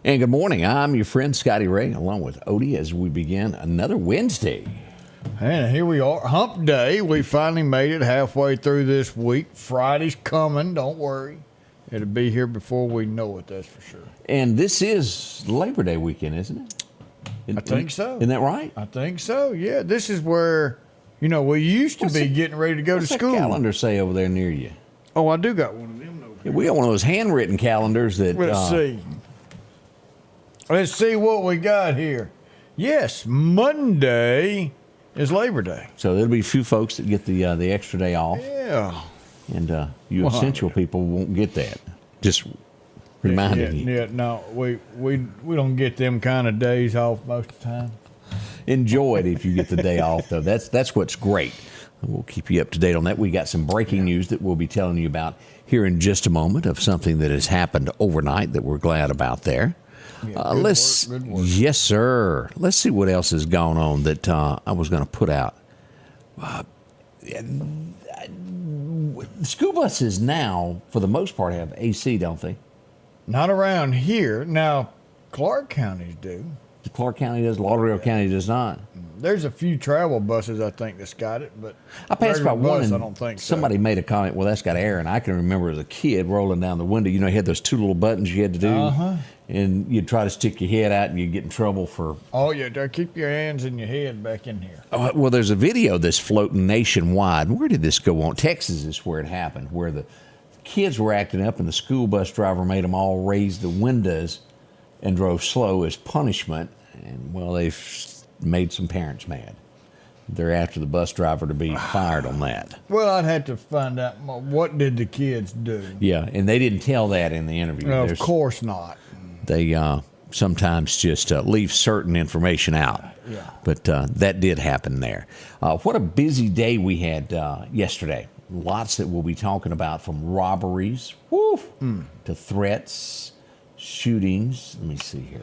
And good morning. I'm your friend Scotty Ray, along with Odie, as we begin another Wednesday. And here we are, hump day. We finally made it halfway through this week. Friday's coming, don't worry. It'll be here before we know it, that's for sure. And this is Labor Day weekend, isn't it? I think so. Isn't that right? I think so, yeah. This is where, we used to be getting ready to go to school. What's that calendar say over there near you? Oh, I do got one of them over Yeah, here. we got one of those handwritten calendars that... Let's see. Let's see what we got here. Yes, Monday is Labor Day. So there'll be a few folks that get the extra day off. Yeah. And you essential people won't get that. Just reminding you. Yeah, no, we don't get them kind of days off most of the time. Enjoy it if you get the day off, though. That's what's great. We'll keep you up to date on that. We got some breaking news that we'll be telling you about here in just a moment, of something that has happened overnight that we're glad about there. Yeah, good work. Yes, sir. Let's see what else has gone on that I was going to put out. School buses now, for the most part, have AC, don't they? Not around here. Now, Clarke counties do. Clarke County does. Lauderdale County does not. There's a few travel buses, I think, that's got it, but I passed by one and I don't think somebody made a comment, well, that's got air, and I can remember as a kid rolling down the window, you had those two little buttons you had to do, and you'd try to stick your head out and you'd get in trouble for... Oh, yeah, keep your hands and your head back in here. Well, there's a video that's floating nationwide. Where did this go on? Texas is where it happened, where the kids were acting up and the school bus driver made them all raise the windows and drove slow as punishment, and, well, they've made some parents mad. They're after the bus driver to be fired on that. Well, I'd have to find out what did the kids do. Yeah, and they didn't tell that in the interview. No, of course not. They sometimes just leave certain information out. Yeah. But that did happen there. What a busy day we had yesterday. Lots that we'll be talking about, from robberies to threats, shootings. Let me see here.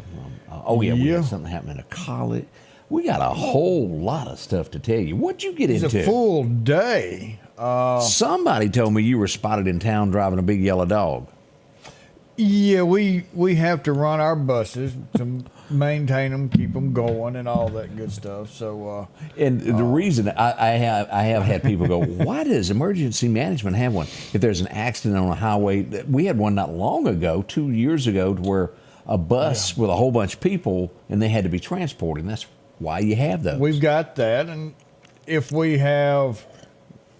We had something happening at college. We got a whole lot of stuff to tell you. What'd you get into? It's a full day. Somebody told me you were spotted in town driving a big yellow dog. Yeah, we have to run our buses to maintain them, keep them going, and all that good stuff. So, and the reason I have had people go, why does emergency management have one? If there's an accident on a highway, we had one not long ago, 2 years ago, to where a bus with a whole bunch of people and they had to be transported. And that's why you have those. We've got that, and if we have,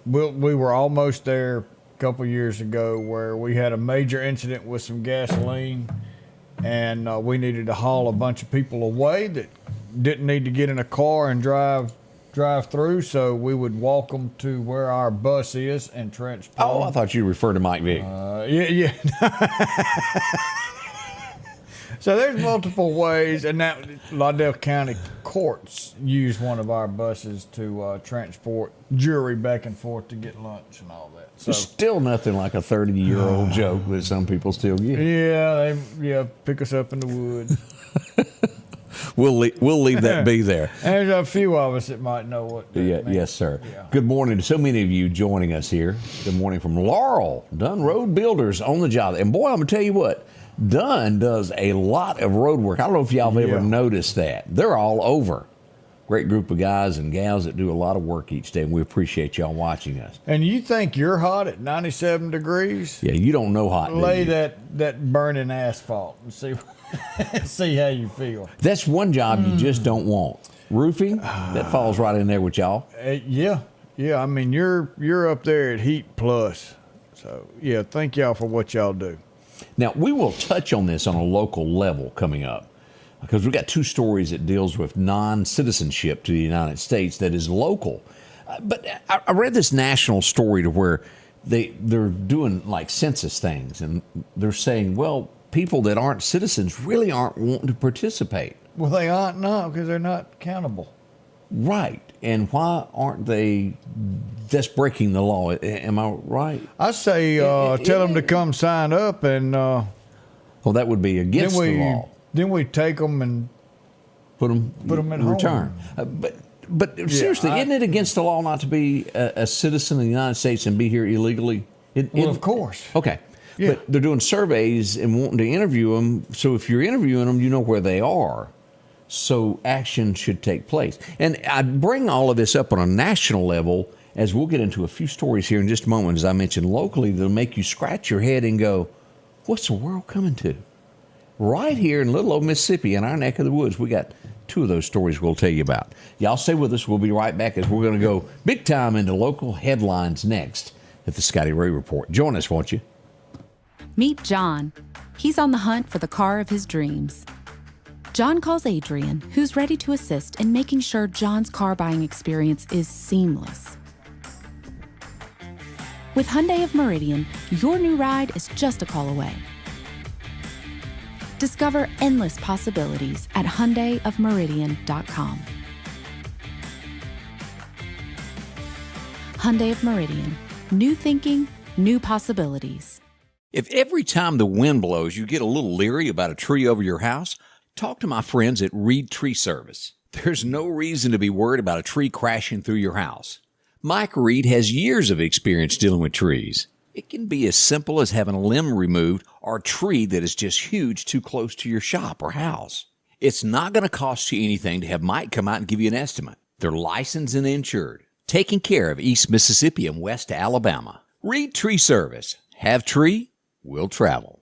we were almost there a couple years ago where we had a major incident with some gasoline, and we needed to haul a bunch of people away that didn't need to get in a car and drive through, so we would walk them to where our bus is and transport. Oh, I thought you referred to Mike Vick. Yeah. So there's multiple ways, and that Lauderdale County courts use one of our buses to transport jury back and forth to get lunch and all that. So There's still nothing like a 30-year-old joke that some people still get. Yeah, they pick us up in the woods. We'll leave that be there. There's a few of us that might know what that means. Yes, sir. Yeah. Good morning to so many of you joining us here. Good morning from Laurel, Dunn Road Builders on the job. And boy, I'm going to tell you what, Dunn does a lot of road work. I don't know if y'all have ever noticed that. They're all over. Great group of guys and gals that do a lot of work each day, and we appreciate y'all watching us. And you think you're hot at 97 degrees? Yeah, you don't know hot. Lay that burning asphalt and see how you feel. That's one job you just don't want. Roofing, that falls right in there with y'all. Yeah. I mean, you're up there at heat plus. So yeah, thank y'all for what y'all do. Now, we will touch on this on a local level coming up, because we've got two stories that deals with non-citizenship to the United States that is local. But I read this national story to where they're doing like census things, and they're saying, well, people that aren't citizens really aren't wanting to participate. Well, they aren't now because they're not accountable. Right. And why aren't they? That's breaking the law. Am I right? I say tell them to come sign up, and Well, that would be against the law. Then we take them and Put them in return. But seriously, isn't it against the law not to be a citizen of the United States and be here illegally? of course. Okay. Yeah. But they're doing surveys and wanting to interview them. So if you're interviewing them, you know where they are. So action should take place. And I bring all of this up on a national level, as we'll get into a few stories here in just a moment, as I mentioned locally, that'll make you scratch your head and go, what's the world coming to? Right here in little old Mississippi, in our neck of the woods, we got two of those stories we'll tell you about. Y'all stay with us. We'll be right back as we're going to go big time into local headlines next at the Scotty Ray Report. Join us, won't you? Meet John. He's on the hunt for the car of his dreams. John calls Adrian, who's ready to assist in making sure John's car buying experience is seamless. With Hyundai of Meridian, your new ride is just a call away. Discover endless possibilities at HyundaiofMeridian.com. Hyundai of Meridian. New thinking, new possibilities. If every time the wind blows you get a little leery about a tree over your house, talk to my friends at Reed Tree Service. There's no reason to be worried about a tree crashing through your house. Mike Reed has years of experience dealing with trees. It can be as simple as having a limb removed or a tree that is just huge too close to your shop or house. It's not going to cost you anything to have Mike come out and give you an estimate. They're licensed and insured, taking care of East Mississippi and West Alabama. Reed Tree Service. Have tree, will travel.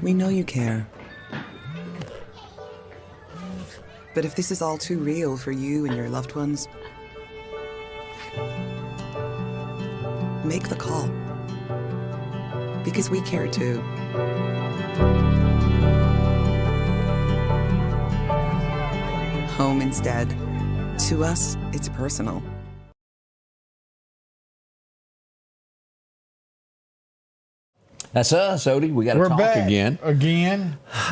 We know you care. But if this is all too real for you and your loved ones, make the call. Because we care too. Home instead. To us, it's personal. That's us, Odie. We got to We're talk back again.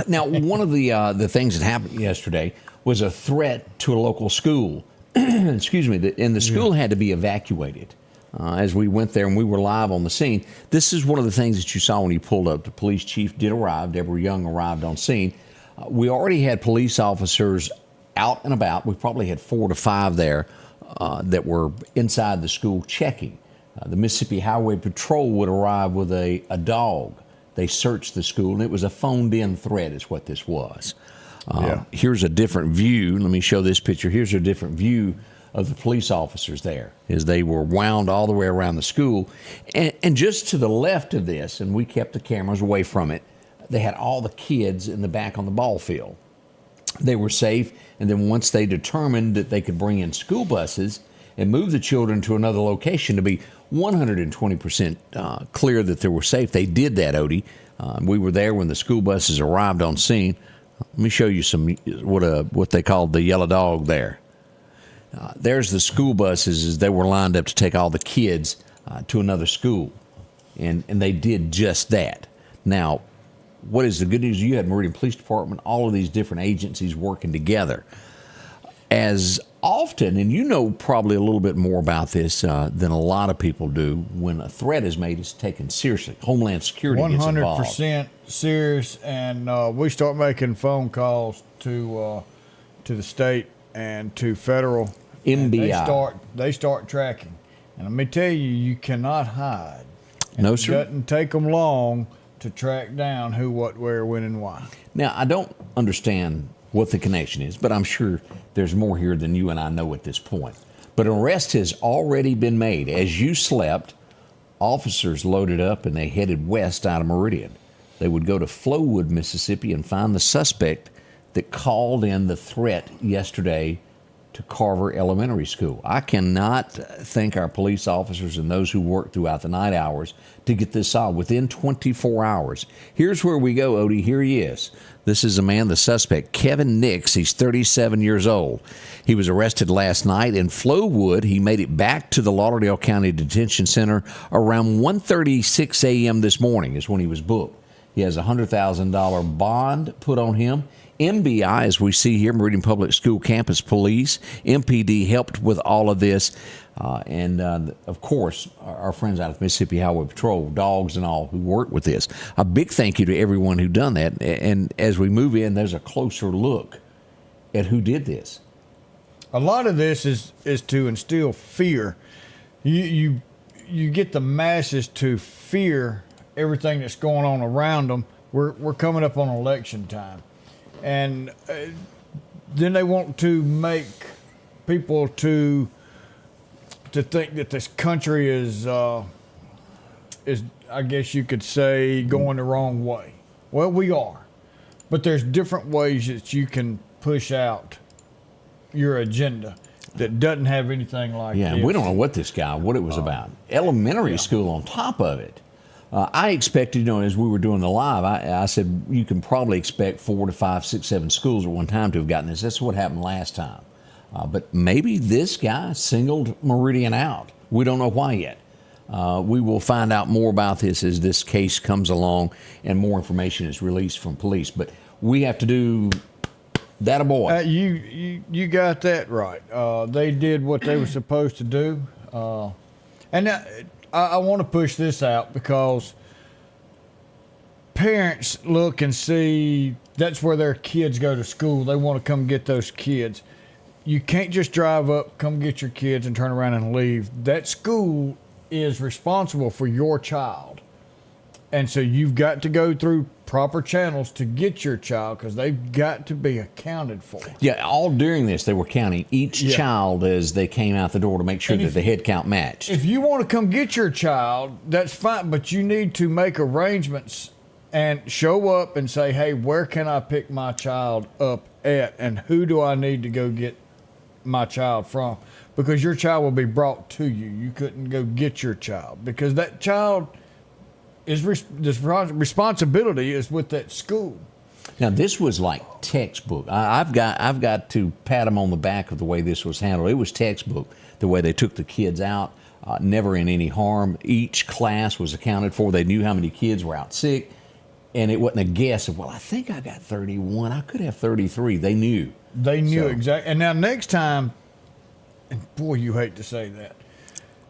Now, one of the things that happened yesterday was a threat to a local school. Excuse me. And the school had to be evacuated. As we went there and we were live on the scene, this is one of the things that you saw when you pulled up. The police chief did arrive. Deborah Young arrived on scene. We already had police officers out and about. We probably had 4 to 5 there that were inside the school checking. The Mississippi Highway Patrol would arrive with a dog. They searched the school, and it was a phoned-in threat is what this was. Here's a different view. Let me show this picture. Here's a different view of the police officers there as they were wound all the way around the school. And just to the left of this, and we kept the cameras away from it, they had all the kids in the back on the ball field. They were safe, and then once they determined that they could bring in school buses and move the children to another location to be 120% clear that they were safe, they did that, Odie. We were there when the school buses arrived on scene. Let me show you what they called the yellow dog there. There's the school buses as they were lined up to take all the kids to another school, and they did just that. Now, what is the good news? You had Meridian Police Department, all of these different agencies working together. As often, and you know probably a little bit more about this than a lot of people do, when a threat is made, it's taken seriously. Homeland Security gets involved. 100% serious, and we start making phone calls to the state and to federal. MBI. They start tracking. And let me tell you, you cannot hide. And No, sir. It doesn't take them long to track down who, what, where, when, and why. Now, I don't understand what the connection is, but I'm sure there's more here than you and I know at this point. But an arrest has already been made. As you slept, officers loaded up and they headed west out of Meridian. They would go to Flowood, Mississippi, and find the suspect that called in the threat yesterday to Carver Elementary School. I cannot thank our police officers and those who worked throughout the night hours to get this solved within 24 hours. Here's where we go, Odie. Here he is. This is a man, the suspect, Kevin Nix. He's 37 years old. He was arrested last night in Flowood. He made it back to the Lauderdale County Detention Center around 1:36 a.m. this morning is when he was booked. He has a $100,000 bond put on him. MBI, as we see here, Meridian Public School Campus Police, MPD helped with all of this. Of course, our friends out of Mississippi Highway Patrol, dogs and all, who worked with this. A big thank you to everyone who done that. And as we move in, there's a closer look at who did this. A lot of this is to instill fear. You get the masses to fear everything that's going on around them. We're coming up on election time. And then they want to make people to think that this country is I guess you could say going the wrong way. Well, we are, but there's different ways that you can push out your agenda that doesn't have anything like Yeah, this. we don't know what it was about. Elementary school on top of it. I expected, as we were doing the live, I said you can probably expect 4 to 5, 6, 7 schools at one time to have gotten this. That's what happened last time. But maybe this guy singled Meridian out. We don't know why yet. We will find out more about this as this case comes along and more information is released from police. But we have to do that a boy. You got that right. They did what they were supposed to do. And I want to push this out because parents look and see that's where their kids go to school. They want to come get those kids. You can't just drive up, come get your kids, and turn around and leave. That school is responsible for your child. And so you've got to go through proper channels to get your child because they've got to be accounted for. Yeah, all during this, they were counting each child as they came out the door to make sure that the head count matched. If you want to come get your child, that's fine, but you need to make arrangements and show up and say, hey, where can I pick my child up at, and who do I need to go get my child from? Because your child will be brought to you. You couldn't go get your child because that child is this responsibility is with that school. Now this was like textbook. I've got to pat them on the back of the way this was handled. It was textbook the way they took the kids out, never in any harm. Each class was accounted for. They knew how many kids were out sick, and it wasn't a guess of, well, I think I got 31. I could have 33. They knew. They knew exactly. And now next time, and boy, you hate to say that,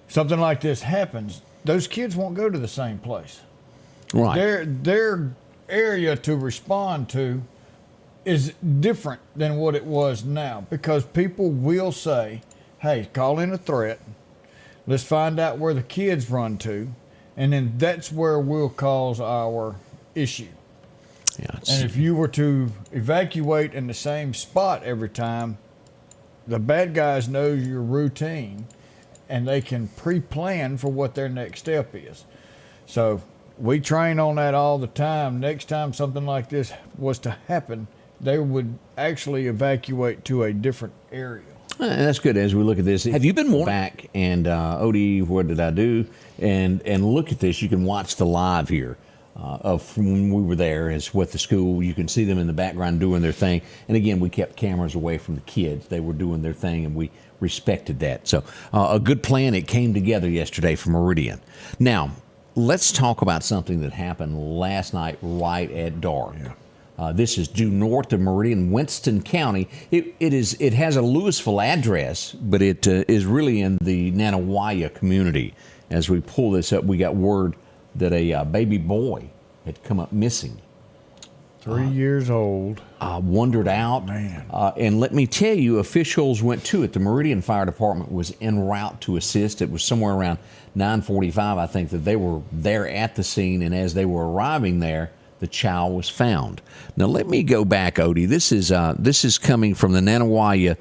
something like this happens, those kids won't go to the same place. Right. Their area to respond to is different than what it was now because people will say, hey, call in a threat. Let's find out where the kids run to. And then that's where we'll cause our issue. Yeah, and if you were to evacuate in the same spot every time, the bad guys know your routine and they can pre-plan for what their next step is. So we train on that all the time. Next time something like this was to happen, they would actually evacuate to a different area. And that's good as we look at this. Have you been back and Odie, what did I do? And look at this. You can watch the live here of when we were there as with the school. You can see them in the background doing their thing. And again, we kept cameras away from the kids. They were doing their thing and we respected that. So a good plan. It came together yesterday for Meridian. Now, let's talk about something that happened last night right at dark. Yeah. This is due north of Meridian, Winston County. It has a Louisville address, but it is really in the Nanawaya community. As we pull this up, we got word that a baby boy had come up missing. 3 years old. Wandered out. Man. And let me tell you, officials went to it. The Meridian Fire Department was en route to assist. It was somewhere around 9:45, I think, that they were there at the scene. And as they were arriving there, the child was found. Now, let me go back, Odie. This is coming from the Nanawaya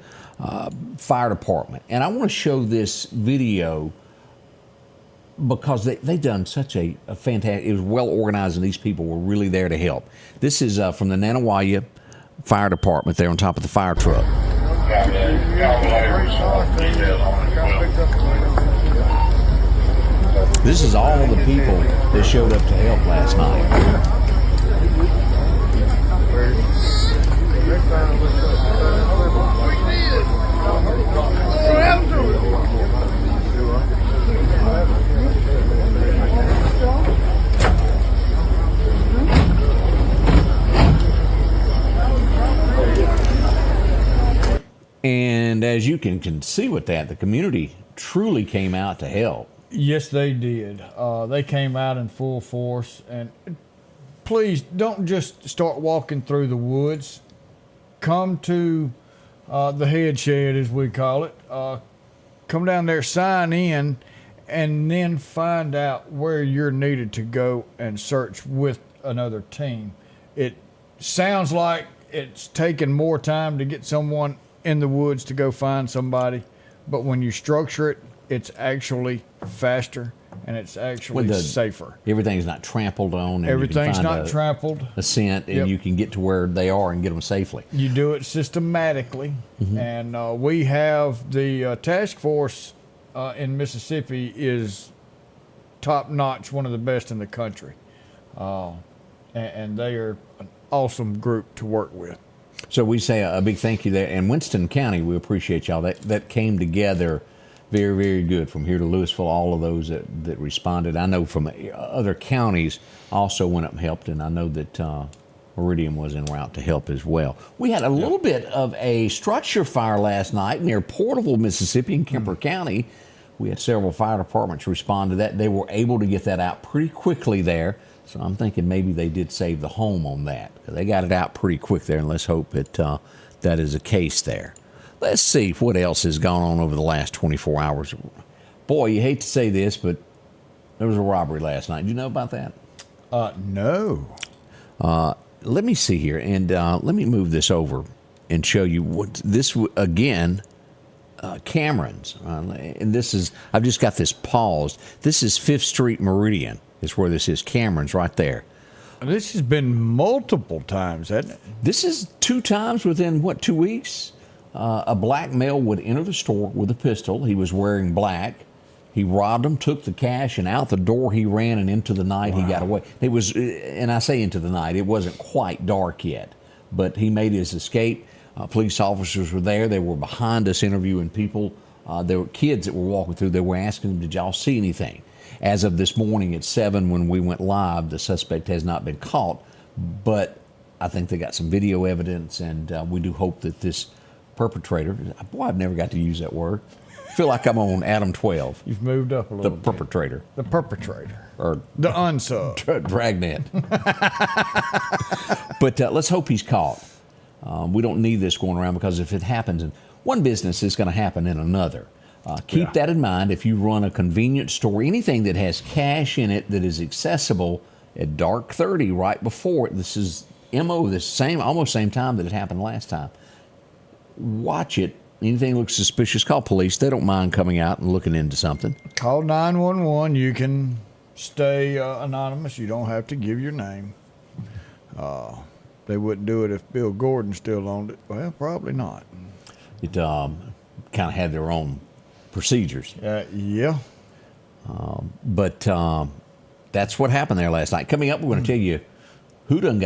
Fire Department. And I want to show this video because they done such a fantastic, it was well organized and these people were really there to help. This is from the Nanawaya Fire Department there on top of the fire truck. This is all the people that showed up to help last night. And as you can see with that, the community truly came out to help. Yes, they did. They came out in full force. And please don't just start walking through the woods. Come to the head shed, as we call it. Come down there, sign in, and then find out where you're needed to go and search with another team. It sounds like it's taking more time to get someone in the woods to go find somebody, but when you structure it, it's actually faster and it's actually safer. Everything's not trampled on. And everything's not trampled. A scent, and you can get to where they are and get them safely. You do it systematically, and we have the task force in Mississippi is top notch, one of the best in the country, and they are an awesome group to work with. So we say a big thank you there. And Winston County, we appreciate y'all. That came together very, very good from here to Louisville, all of those that responded. I know from other counties also went up and helped, and I know that Meridian was en route to help as well. We had a little bit of a structure fire last night near Porterville, Mississippi in Kemper County. We had several fire departments respond to that. They were able to get that out pretty quickly there. So I'm thinking maybe they did save the home on that. They got it out pretty quick there, and let's hope that that is the case there. Let's see what else has gone on over the last 24 hours. Boy, you hate to say this, but there was a robbery last night. Did you know about that? No. Let me see here, and let me move this over and show you what this, again, Cameron's. And this is, I've just got this paused. This is 5th Street Meridian. Is where this is. Cameron's right there. This has been multiple times, hasn't it? This is 2 times within, 2 weeks? A black male would enter the store with a pistol. He was wearing black. He robbed them, took the cash, and out the door he ran, and into the night he got away. It was, and I say into the night, it wasn't quite dark yet, but he made his escape. Police officers were there. They were behind us interviewing people. There were kids that were walking through. They were asking them, did y'all see anything? As of this morning at 7 when we went live, the suspect has not been caught, but I think they got some video evidence, and we do hope that this perpetrator, boy, I've never got to use that word. I feel like I'm on Adam 12. You've moved up a little bit. The perpetrator. The perpetrator. Or the unsub. Dragnet. But let's hope he's caught. We don't need this going around, because if it happens in one business, it's going to happen in another. Keep that in mind. If you run a convenience store, anything that has cash in it that is accessible at dark 30 right before it, this is almost same time that it happened last time. Watch it. Anything looks suspicious, call police. They don't mind coming out and looking into something. Call 911. You can stay anonymous. You don't have to give your name. They wouldn't do it if Bill Gordon still owned it. Well, probably not. It kind of had their own procedures. Yeah. But that's what happened there last night. Coming up, we're going to tell you who's done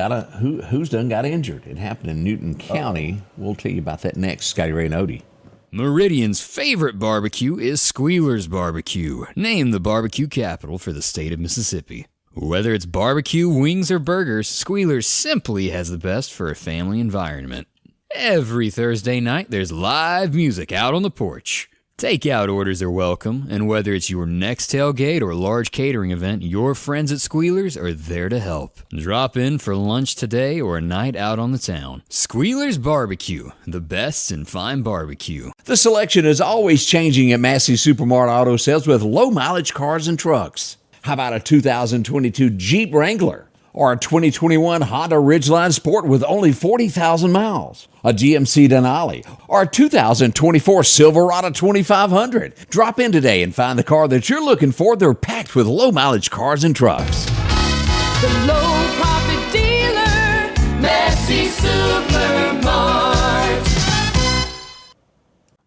got injured. It happened in Newton County. We'll tell you about that next. Scotty Ray and Odie. Meridian's favorite barbecue is Squealer's Barbecue, named the barbecue capital for the state of Mississippi. Whether it's barbecue, wings, or burgers, Squealer's simply has the best for a family environment. Every Thursday night, there's live music out on the porch. Takeout orders are welcome, and whether it's your next tailgate or large catering event, your friends at Squealer's are there to help. Drop in for lunch today or a night out on the town. Squealer's Barbecue, the best in fine barbecue. The selection is always changing at Massey Supermart Auto Sales with low-mileage cars and trucks. How about a 2022 Jeep Wrangler? Or a 2021 Honda Ridgeline Sport with only 40,000 miles. A GMC Denali. Or a 2024 Silverado 2500. Drop in today and find the car that you're looking for. They're packed with low-mileage cars and trucks. The low-profit dealer, Massey Supermart.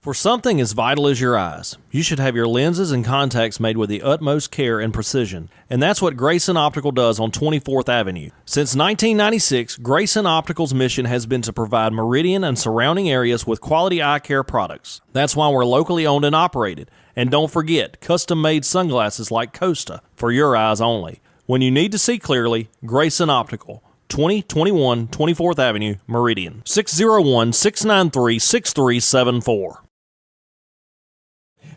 For something as vital as your eyes, you should have your lenses and contacts made with the utmost care and precision. And that's what Grayson Optical does on 24th Avenue. Since 1996, Grayson Optical's mission has been to provide Meridian and surrounding areas with quality eye care products. That's why we're locally owned and operated. And don't forget, custom-made sunglasses like Costa for your eyes only. When you need to see clearly, Grayson Optical. 2021 24th Avenue, Meridian. 601-693-6374.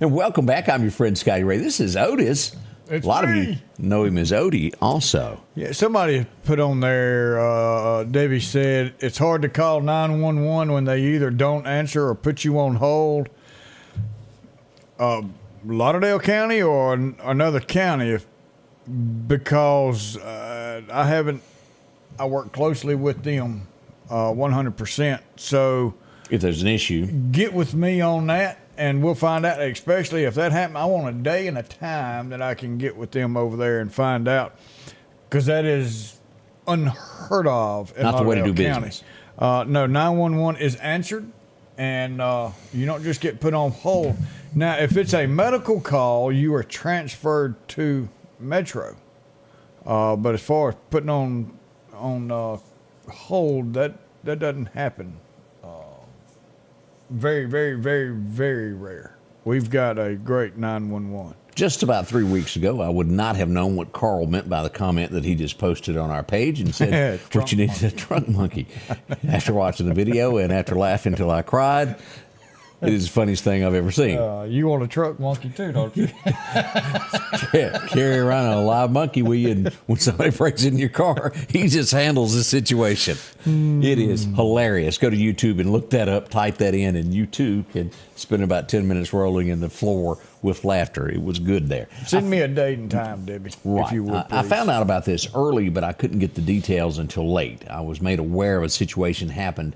And welcome back. I'm your friend Scotty Ray. This is Otis. It's a lot me. of you know him as Odie also. Yeah, somebody put on there, Debbie said, it's hard to call 911 when they either don't answer or put you on hold. Lauderdale County or another county, because I work closely with them 100%. So If there's an issue. get with me on that, and we'll find out, especially if that happens. I want a day and a time that I can get with them over there and find out, because that is unheard of in Not the way to do Lauderdale County. business. No, 911 is answered, and you don't just get put on hold. Now, if it's a medical call, you are transferred to Metro. But as far as putting on hold, that doesn't happen. Very, very, very, very rare. We've got a great 911. Just about 3 weeks ago, I would not have known what Carl meant by the comment that he just posted on our page and said, what you need is a trunk monkey. After watching the video and after laughing till I cried, it is the funniest thing I've ever seen. You want a truck monkey too, don't you? Carry around a live monkey with you, and when somebody breaks into your car, he just handles the situation. It is hilarious. Go to YouTube and look that up, type that in, and you too can spend about 10 minutes rolling in the floor with laughter. It was good there. Send me a date and time, Debbie, if you would, I please. found out about this early, but I couldn't get the details until late. I was made aware of a situation happened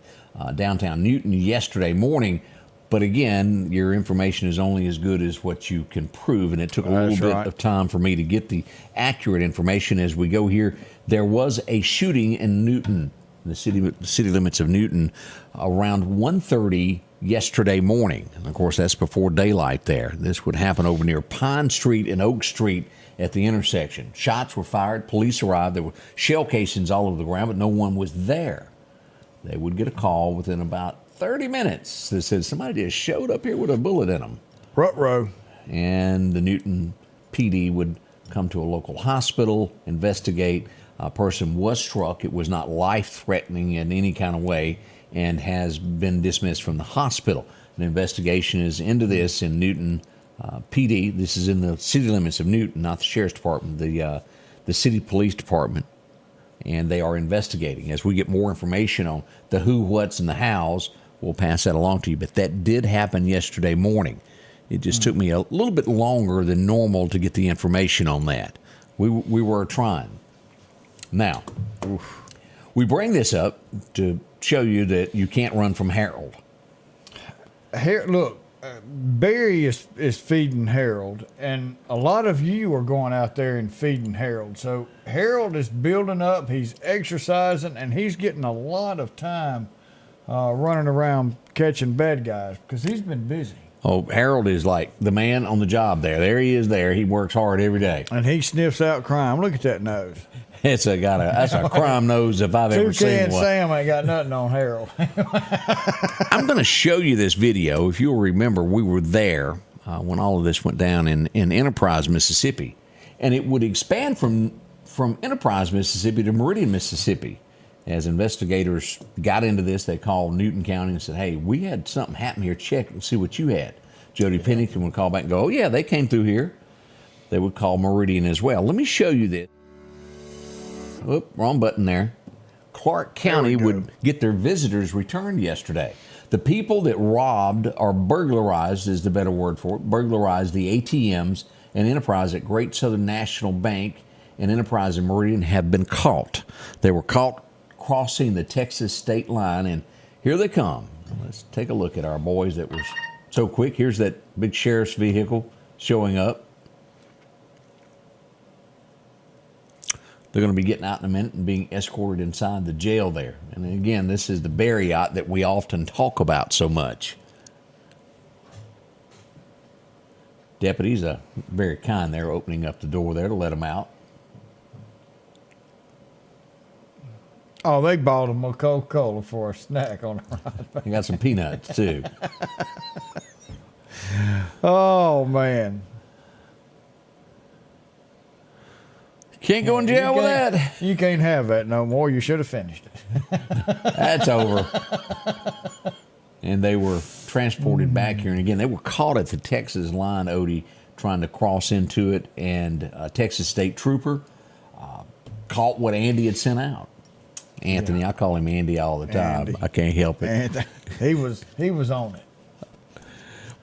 downtown Newton yesterday morning. But again, your information is only as good as what you can prove, and it took a little bit of time for me to get the accurate information as we go here. There was a shooting in Newton, the city limits of Newton, around 1:30 yesterday morning. And of course, that's before daylight there. This would happen over near Pine Street and Oak Street at the intersection. Shots were fired. Police arrived. There were shell casings all over the ground, but no one was there. They would get a call within about 30 minutes that said somebody just showed up here with a bullet in them. Ruh-roh. And the Newton PD would come to a local hospital, investigate. A person was struck. It was not life-threatening in any kind of way and has been dismissed from the hospital. An investigation is into this in Newton PD. This is in the city limits of Newton, not the sheriff's department, the city police department. And they are investigating. As we get more information on the who, what's, and the hows, we'll pass that along to you. But that did happen yesterday morning. It just took me a little bit longer than normal to get the information on that. We were trying. Now, we bring this up to show you that you can't run from Harold. Look, Barry is feeding Harold, and a lot of you are going out there and feeding Harold. So Harold is building up, he's exercising, and he's getting a lot of time running around catching bad guys because he's been busy. Oh, Harold is like the man on the job there. There he is there. He works hard every day. And he sniffs out crime. Look at that nose. That's a crime nose if I've ever seen Toucan one. Sam ain't got nothing on Harold. I'm going to show you this video. If you'll remember, we were there when all of this went down in Enterprise, Mississippi. And it would expand from Enterprise, Mississippi to Meridian, Mississippi. As investigators got into this, they called Newton County and said, hey, we had something happen here. Check and see what you had. Jody Pennington would call back and go, oh, yeah, they came through here. They would call Meridian as well. Let me show you this. Oop, wrong button there. Clarke County would get their visitors returned yesterday. The people that robbed or burglarized is the better word for it, burglarized the ATMs and Enterprise at Great Southern National Bank and Enterprise and Meridian have been caught. They were caught crossing the Texas state line, and here they come. Let's take a look at our boys that was so quick. Here's that big sheriff's vehicle showing up. They're going to be getting out in a minute and being escorted inside the jail there. And again, this is the Barry yacht that we often talk about so much. Deputies are very kind. They're opening up the door there to let them out. Oh, they bought him a Coca-Cola for a snack on the ride back. They got some peanuts, too. Oh, man. Can't go in jail with that. You can't have that no more. You should have finished it. That's over. And they were transported back here. And again, they were caught at the Texas line, Odie, trying to cross into it. And a Texas state trooper caught what Andy had sent out. Anthony, yeah. I call him Andy all the time. Andy. I can't help it. And he was on it.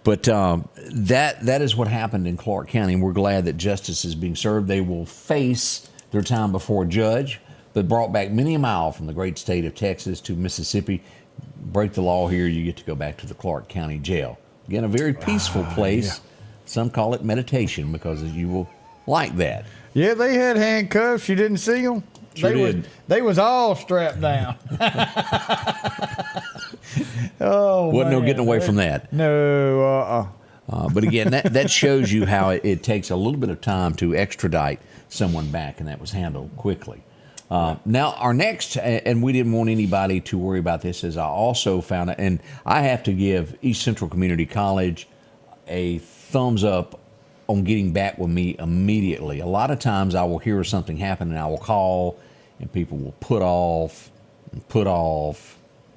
But that is what happened in Clarke County, and we're glad that justice is being served. They will face their time before a judge, but brought back many a mile from the great state of Texas to Mississippi. Break the law here, you get to go back to the Clarke County jail. Again, a very peaceful place. Yeah. Some call it meditation because you will like that. Yeah, they had handcuffs. You didn't see them? Sure they was all strapped down. Oh, wasn't no getting away from that. No. But again, that shows you how it takes a little bit of time to extradite someone back, and that was handled quickly. Now, our next, and we didn't want anybody to worry about this, as I also found, and I have to give East Central Community College a thumbs up on getting back with me immediately. A lot of times I will hear something happen, and I will call, and people will put off,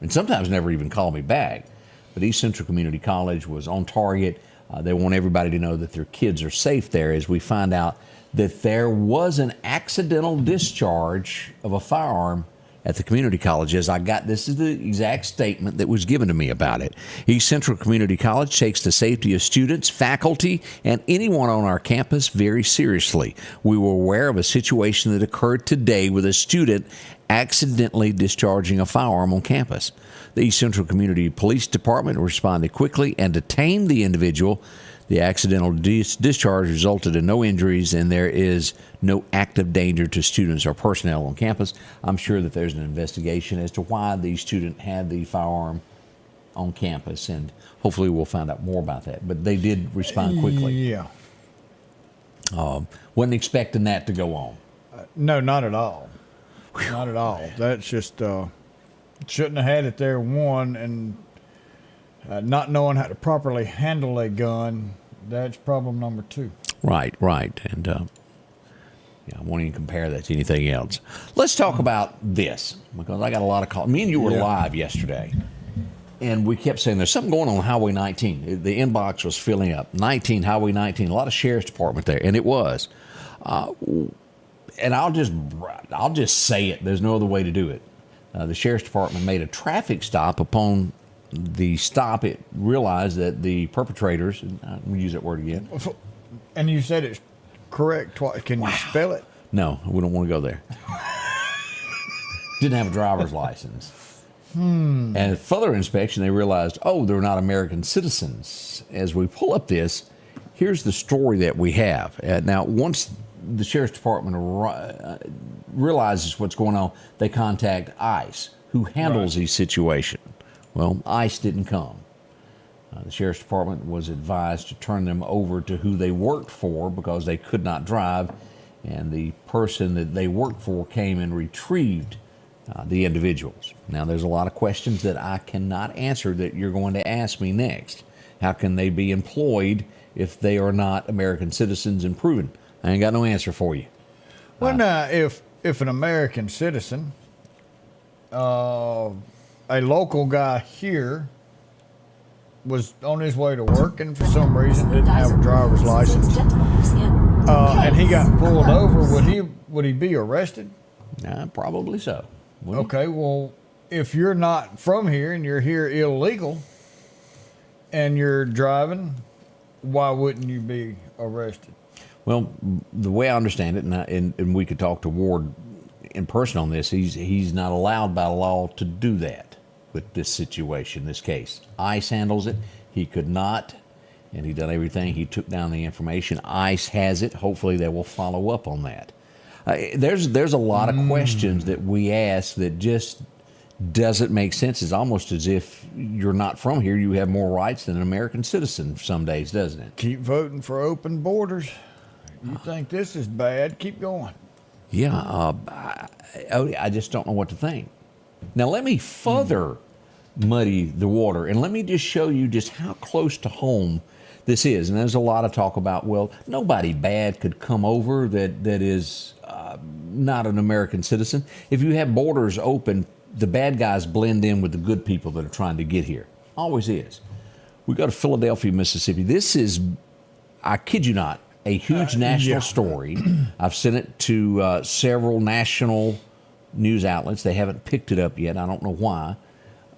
and sometimes never even call me back. But East Central Community College was on target. They want everybody to know that their kids are safe there, as we find out that there was an accidental discharge of a firearm at the community college. This is the exact statement that was given to me about it. East Central Community College takes the safety of students, faculty, and anyone on our campus very seriously. We were aware of a situation that occurred today with a student accidentally discharging a firearm on campus. The East Central Community Police Department responded quickly and detained the individual. The accidental discharge resulted in no injuries, and there is no active danger to students or personnel on campus. I'm sure that there's an investigation as to why the student had the firearm on campus, and hopefully we'll find out more about that. But they did respond quickly. Yeah. Wasn't expecting that to go on. No, not at all. Not at all. That's just shouldn't have had it there, one, and not knowing how to properly handle a gun, that's problem number two. Right. And I won't even compare that to anything else. Let's talk about this, because I got a lot of calls. Me and you were live yesterday, and we kept saying there's something going on Highway 19. The inbox was filling up. Highway 19, a lot of sheriff's department there, and it was. And I'll just say it. There's no other way to do it. The sheriff's department made a traffic stop. Upon the stop, it realized that the perpetrators, I'm going to use that word again. And you said it's correct twice. Can you spell it? No, we don't want to go there. Didn't have a driver's license. And further inspection, they realized, they're not American citizens. As we pull up this, here's the story that we have. Now, once the sheriff's department realizes what's going on, they contact ICE, who handles these situations. Well, ICE didn't come. The sheriff's department was advised to turn them over to who they worked for because they could not drive, and the person that they worked for came and retrieved the individuals. Now, there's a lot of questions that I cannot answer that you're going to ask me next. How can they be employed if they are not American citizens and proven? I ain't got no answer for you. Well, now, if an American citizen, a local guy here, was on his way to work and for some reason didn't have a driver's license, and he got pulled over, would he be arrested? Probably so. Okay, well, if you're not from here and you're here illegal and you're driving, why wouldn't you be arrested? Well, the way I understand it, and we could talk to Ward in person on this, he's not allowed by law to do that with this situation, this case. ICE handles it. He could not, and he done everything. He took down the information. ICE has it. Hopefully they will follow up on that. There's a lot of questions that we ask that just doesn't make sense. It's almost as if you're not from here. You have more rights than an American citizen some days, doesn't it? Keep voting for open borders. You think this is bad? Keep going. Yeah, I just don't know what to think. Now, let me further muddy the water, and let me just show you just how close to home this is. And there's a lot of talk about, well, nobody bad could come over that is not an American citizen. If you have borders open, the bad guys blend in with the good people that are trying to get here. Always is. We go to Philadelphia, Mississippi. This is, I kid you not, a huge national story. I've sent it to several national news outlets. They haven't picked it up yet. I don't know why.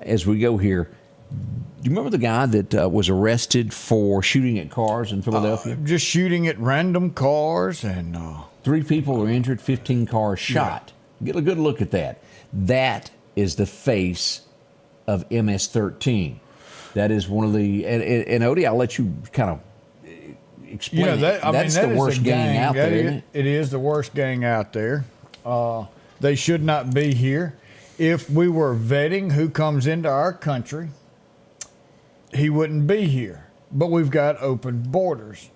As we go here, do you remember the guy that was arrested for shooting at cars in Philadelphia? Just shooting at random cars and 3 people are injured, 15 cars shot. Get a good look at that. That is the face of MS-13. That is one of the, and Odie, I'll let you kind of explain that's the worst gang out there, isn't it? It is the worst gang out there. They should not be here. If we were vetting who comes into our country, he wouldn't be here. But we've got open borders.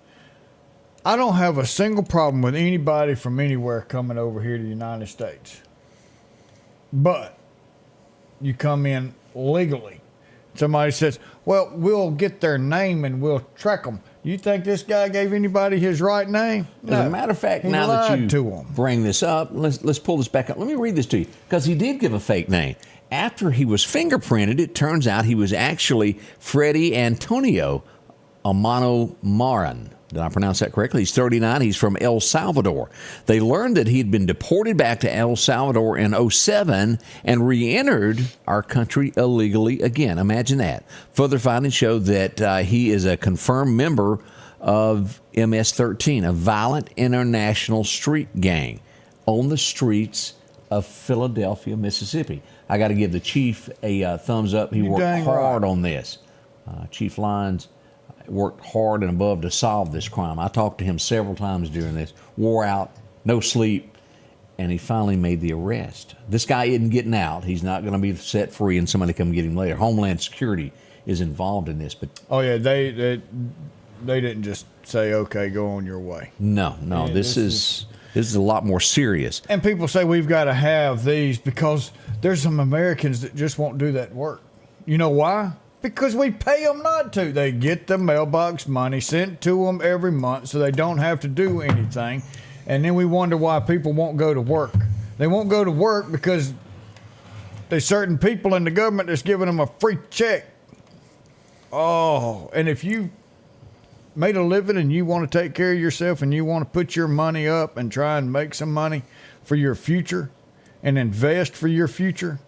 I don't have a single problem with anybody from anywhere coming over here to the United States. But you come in legally. Somebody says, well, we'll get their name and we'll track them. You think this guy gave anybody his right name? As a matter of fact, He now that lied you to 'em. bring this up, let's pull this back up. Let me read this to you, because he did give a fake name. After he was fingerprinted, it turns out he was actually Freddie Antonio Amano Marin. Did I pronounce that correctly? He's 39. He's from El Salvador. They learned that he'd been deported back to El Salvador in 2007 and re-entered our country illegally again. Imagine that. Further findings show that he is a confirmed member of MS-13, a violent international street gang on the streets of Philadelphia, Mississippi. I got to give the chief a thumbs up. He worked hard on this. Chief Lyons worked hard and above to solve this crime. I talked to him several times during this, wore out, no sleep, and he finally made the arrest. This guy isn't getting out. He's not going to be set free and somebody come get him later. Homeland Security is involved in this. But oh, yeah, they didn't just say, okay, go on your way. No, yeah, this is a lot more serious. And people say we've got to have these because there's some Americans that just won't do that work. You know why? Because we pay them not to. They get the mailbox money sent to them every month so they don't have to do anything. And then we wonder why people won't go to work. They won't go to work because there's certain people in the government that's giving them a free check. Oh, and if you made a living and you want to take care of yourself and you want to put your money up and try and make some money for your future and invest for your future,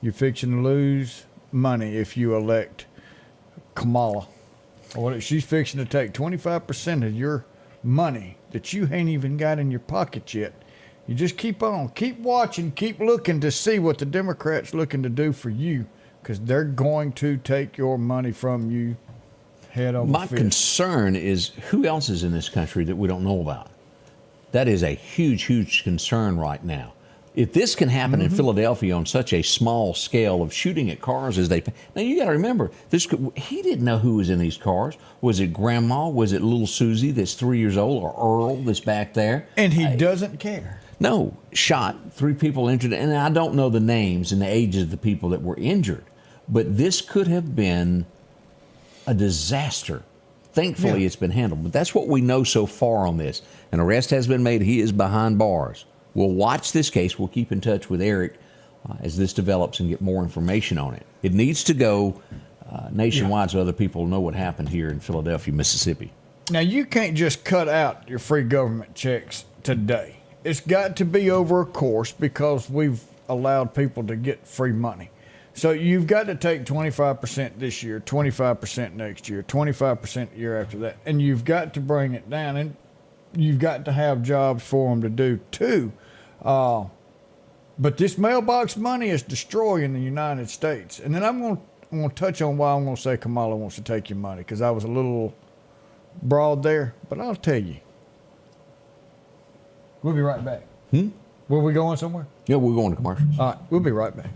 you're fixing to lose money if you elect Kamala. She's fixing to take 25% of your money that you ain't even got in your pocket yet. You just keep watching, keep looking to see what the Democrats looking to do for you, because they're going to take your money from you head over My fist. concern is who else is in this country that we don't know about. That is a huge, huge concern right now. If this can happen in Philadelphia on such a small scale of shooting at cars as now you got to remember, he didn't know who was in these cars. Was it Grandma? Was it little Susie that's 3 years old, or Earl that's back there? And he doesn't care. No, shot, 3 people injured, and I don't know the names and the ages of the people that were injured, but this could have been a disaster. Thankfully, it's been handled, but that's what we know so far on this. An arrest has been made. He is behind bars. We'll watch this case. We'll keep in touch with Eric as this develops and get more information on it. It needs to go nationwide so other people know what happened here in Philadelphia, Mississippi. Now, you can't just cut out your free government checks today. It's got to be over a course because we've allowed people to get free money. So you've got to take 25% this year, 25% next year, 25% the year after that, and you've got to bring it down, and you've got to have jobs for them to do too. But this mailbox money is destroying the United States. And then I'm going to touch on why I'm going to say Kamala wants to take your money, because I was a little broad there, but I'll tell you. We'll be right back. Were we going somewhere? Yeah, we're going to commercials. All right, we'll be right back.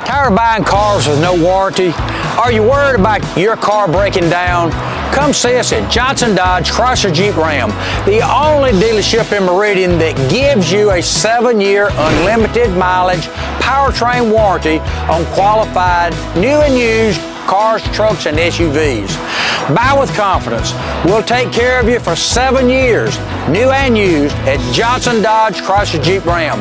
Tired of buying cars with no warranty? Are you worried about your car breaking down? Come see us at Johnson Dodge Chrysler Jeep Ram, the only dealership in Meridian that gives you a 7-year unlimited mileage powertrain warranty on qualified new and used cars, trucks, and SUVs. Buy with confidence. We'll take care of you for 7 years, new and used, at Johnson Dodge Chrysler Jeep Ram.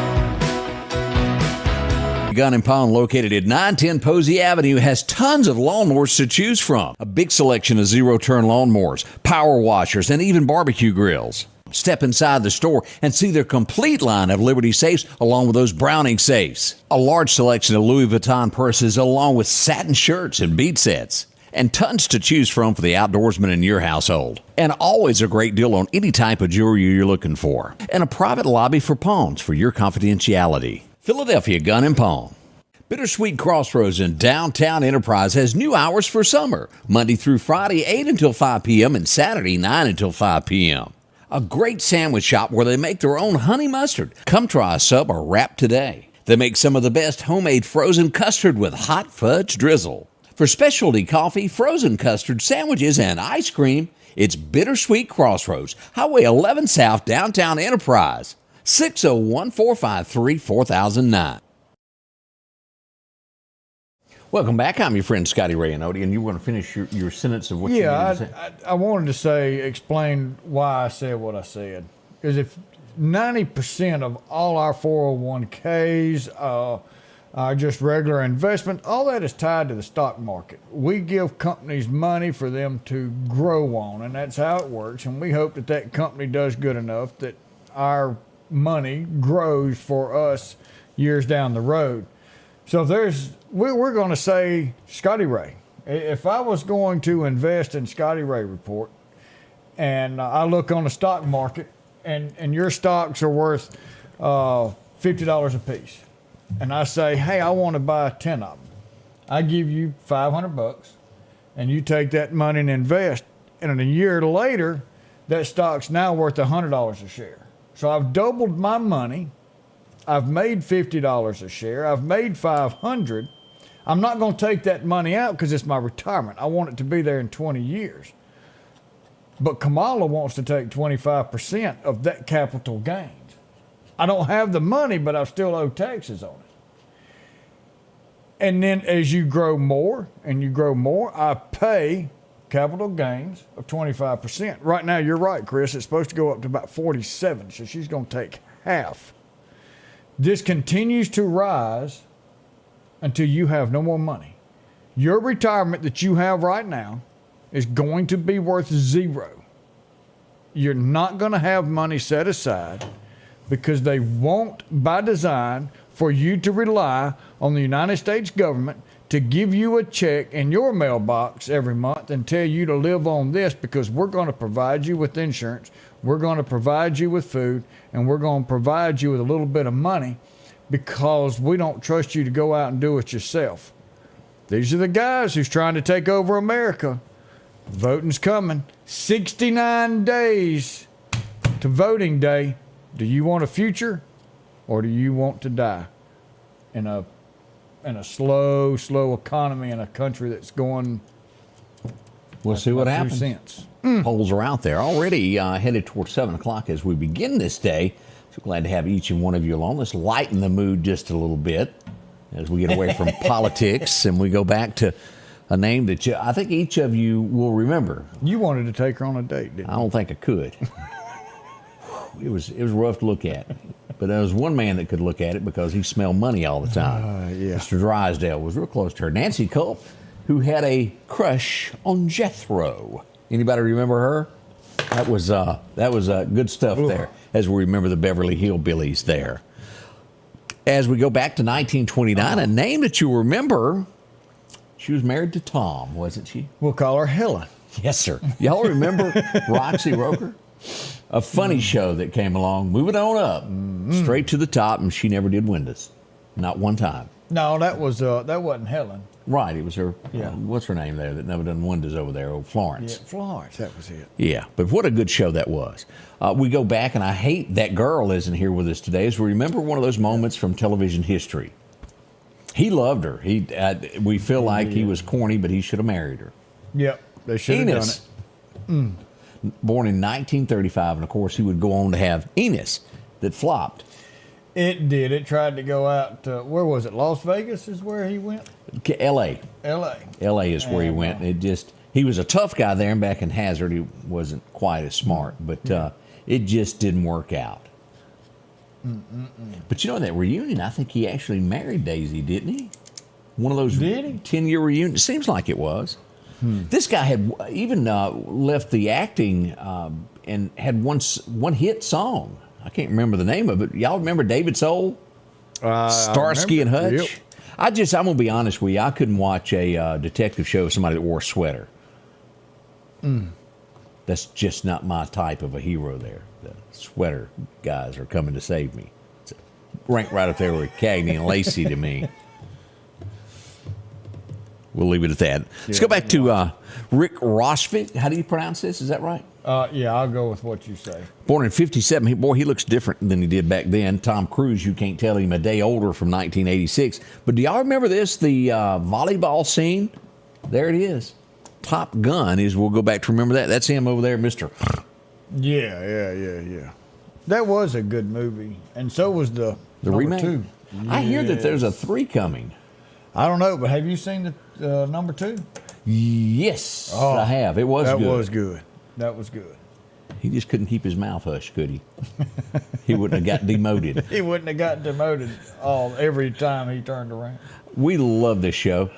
Gun and Pawn, located at 910 Posey Avenue, has tons of lawnmowers to choose from. A big selection of zero-turn lawnmowers, power washers, and even barbecue grills. Step inside the store and see their complete line of Liberty safes along with those Browning safes. A large selection of Louis Vuitton purses along with satin shirts and bead sets. And tons to choose from for the outdoorsman in your household. And always a great deal on any type of jewelry you're looking for. And a private lobby for pawns for your confidentiality. Philadelphia Gun and Pawn. Bittersweet Crossroads in downtown Enterprise has new hours for summer. Monday through Friday, 8 until 5 p.m. and Saturday, 9 until 5 p.m. A great sandwich shop where they make their own honey mustard. Come try a sub or wrap today. They make some of the best homemade frozen custard with hot fudge drizzle. For specialty coffee, frozen custard, sandwiches, and ice cream, it's Bittersweet Crossroads, Highway 11 South, downtown Enterprise. 601-453-4009. Welcome back. I'm your friend Scotty Ray, and you want to finish your sentence of what you needed to say? I wanted to explain why I said what I said. Because if 90% of all our 401ks are just regular investment, all that is tied to the stock market. We give companies money for them to grow on, and that's how it works. And we hope that that company does good enough that our money grows for us years down the road. So we're going to say Scotty Ray. If I was going to invest in Scotty Ray Report, and I look on the stock market, and your stocks are worth $50 a piece, and I say, hey, I want to buy 10 of them. I give you $500, and you take that money and invest, and in a year later, that stock's now worth $100 a share. So I've doubled my money. I've made $50 a share. I've made $500. I'm not going to take that money out because it's my retirement. I want it to be there in 20 years. But Kamala wants to take 25% of that capital gains. I don't have the money, but I still owe taxes on it. And then as you grow more and you grow more, I pay capital gains of 25%. Right now, you're right, Chris. It's supposed to go up to about 47, so she's going to take half. This continues to rise until you have no more money. Your retirement that you have right now is going to be worth zero. You're not going to have money set aside because they want, by design, for you to rely on the United States government to give you a check in your mailbox every month and tell you to live on this because we're going to provide you with insurance, we're going to provide you with food, and we're going to provide you with a little bit of money because we don't trust you to go out and do it yourself. These are the guys who's trying to take over America. Voting's coming. 69 days to voting day. Do you want a future or do you want to die in a slow economy in a country that's going? We'll see what happens. Cents. Polls are out there already, headed towards 7 o'clock as we begin this day. So glad to have each and one of you along. Let's lighten the mood just a little bit as we get away from politics and we go back to a name that I think each of you will remember. You wanted to take her on a date, didn't you? I don't think I could. It was rough to look at. But there was one man that could look at it because he smelled money all the time. Yeah. Mr. Drysdale was real close to her. Nancy Culp, who had a crush on Jethro. Anybody remember her? That was good stuff there as we remember the Beverly Hillbillies there. As we go back to 1929, a name that you remember, she was married to Tom, wasn't she? We'll call her Helen. Yes, sir. Y'all remember Roxy Roker? A funny show that came along, moving on up, straight to the top, and she never did windows. Not one time. No, that wasn't Helen. Right, it was her, Yeah. what's her name there that never done windows over there? Oh, Florence. Yeah, Florence, that was it. Yeah, but what a good show that was. We go back, and I hate that girl isn't here with us today, as we remember one of those moments from television history. He loved her. We feel like he was corny, but he should have married her. Yep, they should have done Enos, it. born in 1935, and of course he would go on to have Enos that flopped. It did. It tried to go out to, where was it? Las Vegas is where he went? L.A. L.A. L.A. is where he went. He was a tough guy there, and back in Hazard he wasn't quite as smart, but it just didn't work out. But you know, that reunion, I think he actually married Daisy, didn't he? One of those Did he? 10-year reunions. Seems like it was. This guy had even left the acting and had one hit song. I can't remember the name of it. Y'all remember David Soul? Starsky and Hutch? Yep. I'm going to be honest with you. I couldn't watch a detective show with somebody that wore a sweater. That's just not my type of a hero there. The sweater guys are coming to save me. It's ranked right up there with Cagney and Lacey to me. We'll leave it at that. Let's go back to Rick Rosvik. How do you pronounce this? Is that right? Yeah, I'll go with what you say. Born in 57. He looks different than he did back then. Tom Cruise, you can't tell him a day older, from 1986. But do y'all remember this? The volleyball scene? There it is. Top Gun is, we'll go back to remember that. That's him over there, Mr. Yeah. That was a good movie. And so was the number remake. 2. I hear that there's a 3 coming. I don't know, but have you seen the number 2? Yes, I have. It was good. That was good. He just couldn't keep his mouth hushed, could he? He wouldn't have got demoted. He wouldn't have got demoted every time he turned around. We love this show.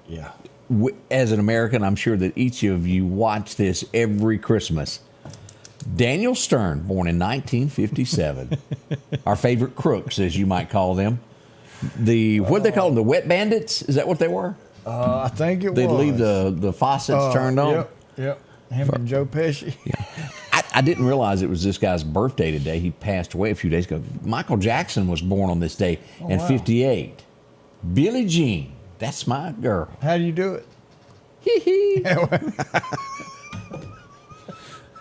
Yeah. As an American, I'm sure that each of you watch this every Christmas. Daniel Stern, born in 1957. Our favorite crooks, as you might call them. What they call them? The wet bandits? Is that what they were? I think it was. They'd leave the faucets turned on. Yep. Him and Joe Pesci. I didn't realize it was this guy's birthday today. He passed away a few days ago. Michael Jackson was born on this day in 58. Billie Jean, that's my girl. How do you do it?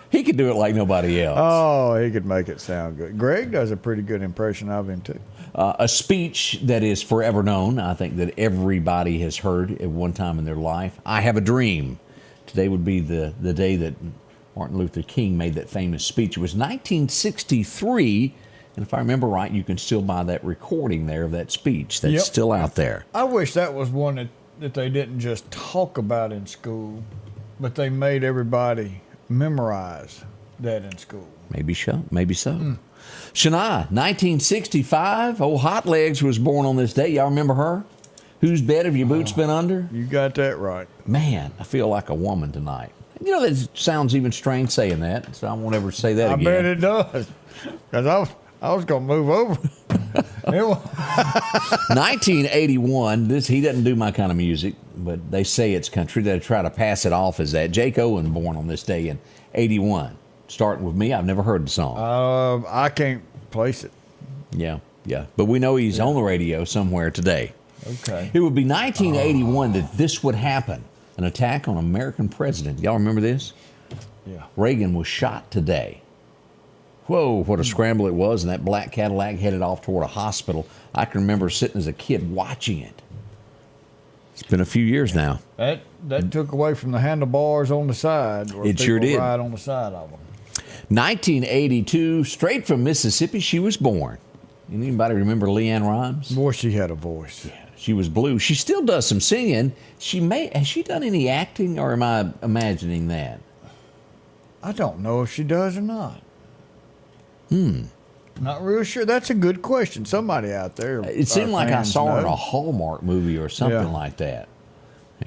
He could do it like nobody else. Oh, he could make it sound good. Greg does a pretty good impression of him, too. A speech that is forever known. I think that everybody has heard at one time in their life. I have a dream. Today would be the day that Martin Luther King made that famous speech. It was 1963, and if I remember right, you can still buy that recording there of that speech. That's still out there. I wish that was one that they didn't just talk about in school, but they made everybody memorize that in school. Maybe so. Shania, 1965. Old Hot Legs was born on this day. Y'all remember her? Whose bed have your boots been under? You got that right. Man, I feel like a woman tonight. You know, that sounds even strange saying that, so I won't ever say that again. I bet it does. Because I was going to move over. 1981. He doesn't do my kind of music, but they say it's country. They try to pass it off as that. Jake Owen born on this day in 81. Starting with me, I've never heard the song. I can't place it. Yeah. But we know he's on the radio somewhere today. Okay. It would be 1981 that this would happen. An attack on an American president. Y'all remember this? Yeah. Reagan was shot today. Whoa, what a scramble it was, and that black Cadillac headed off toward a hospital. I can remember sitting as a kid watching it. It's been a few years now. That took away from the handlebars on the side. Where it sure did. Ride on the side of them. 1982, straight from Mississippi, she was born. Anybody remember Leanne Rimes? Boy, she had a voice. Yeah, she was blue. She still does some singing. Has she done any acting, or am I imagining that? I don't know if she does or not. Not real sure. That's a good question. Somebody out there. It seemed like I saw her in a Hallmark movie or something like that.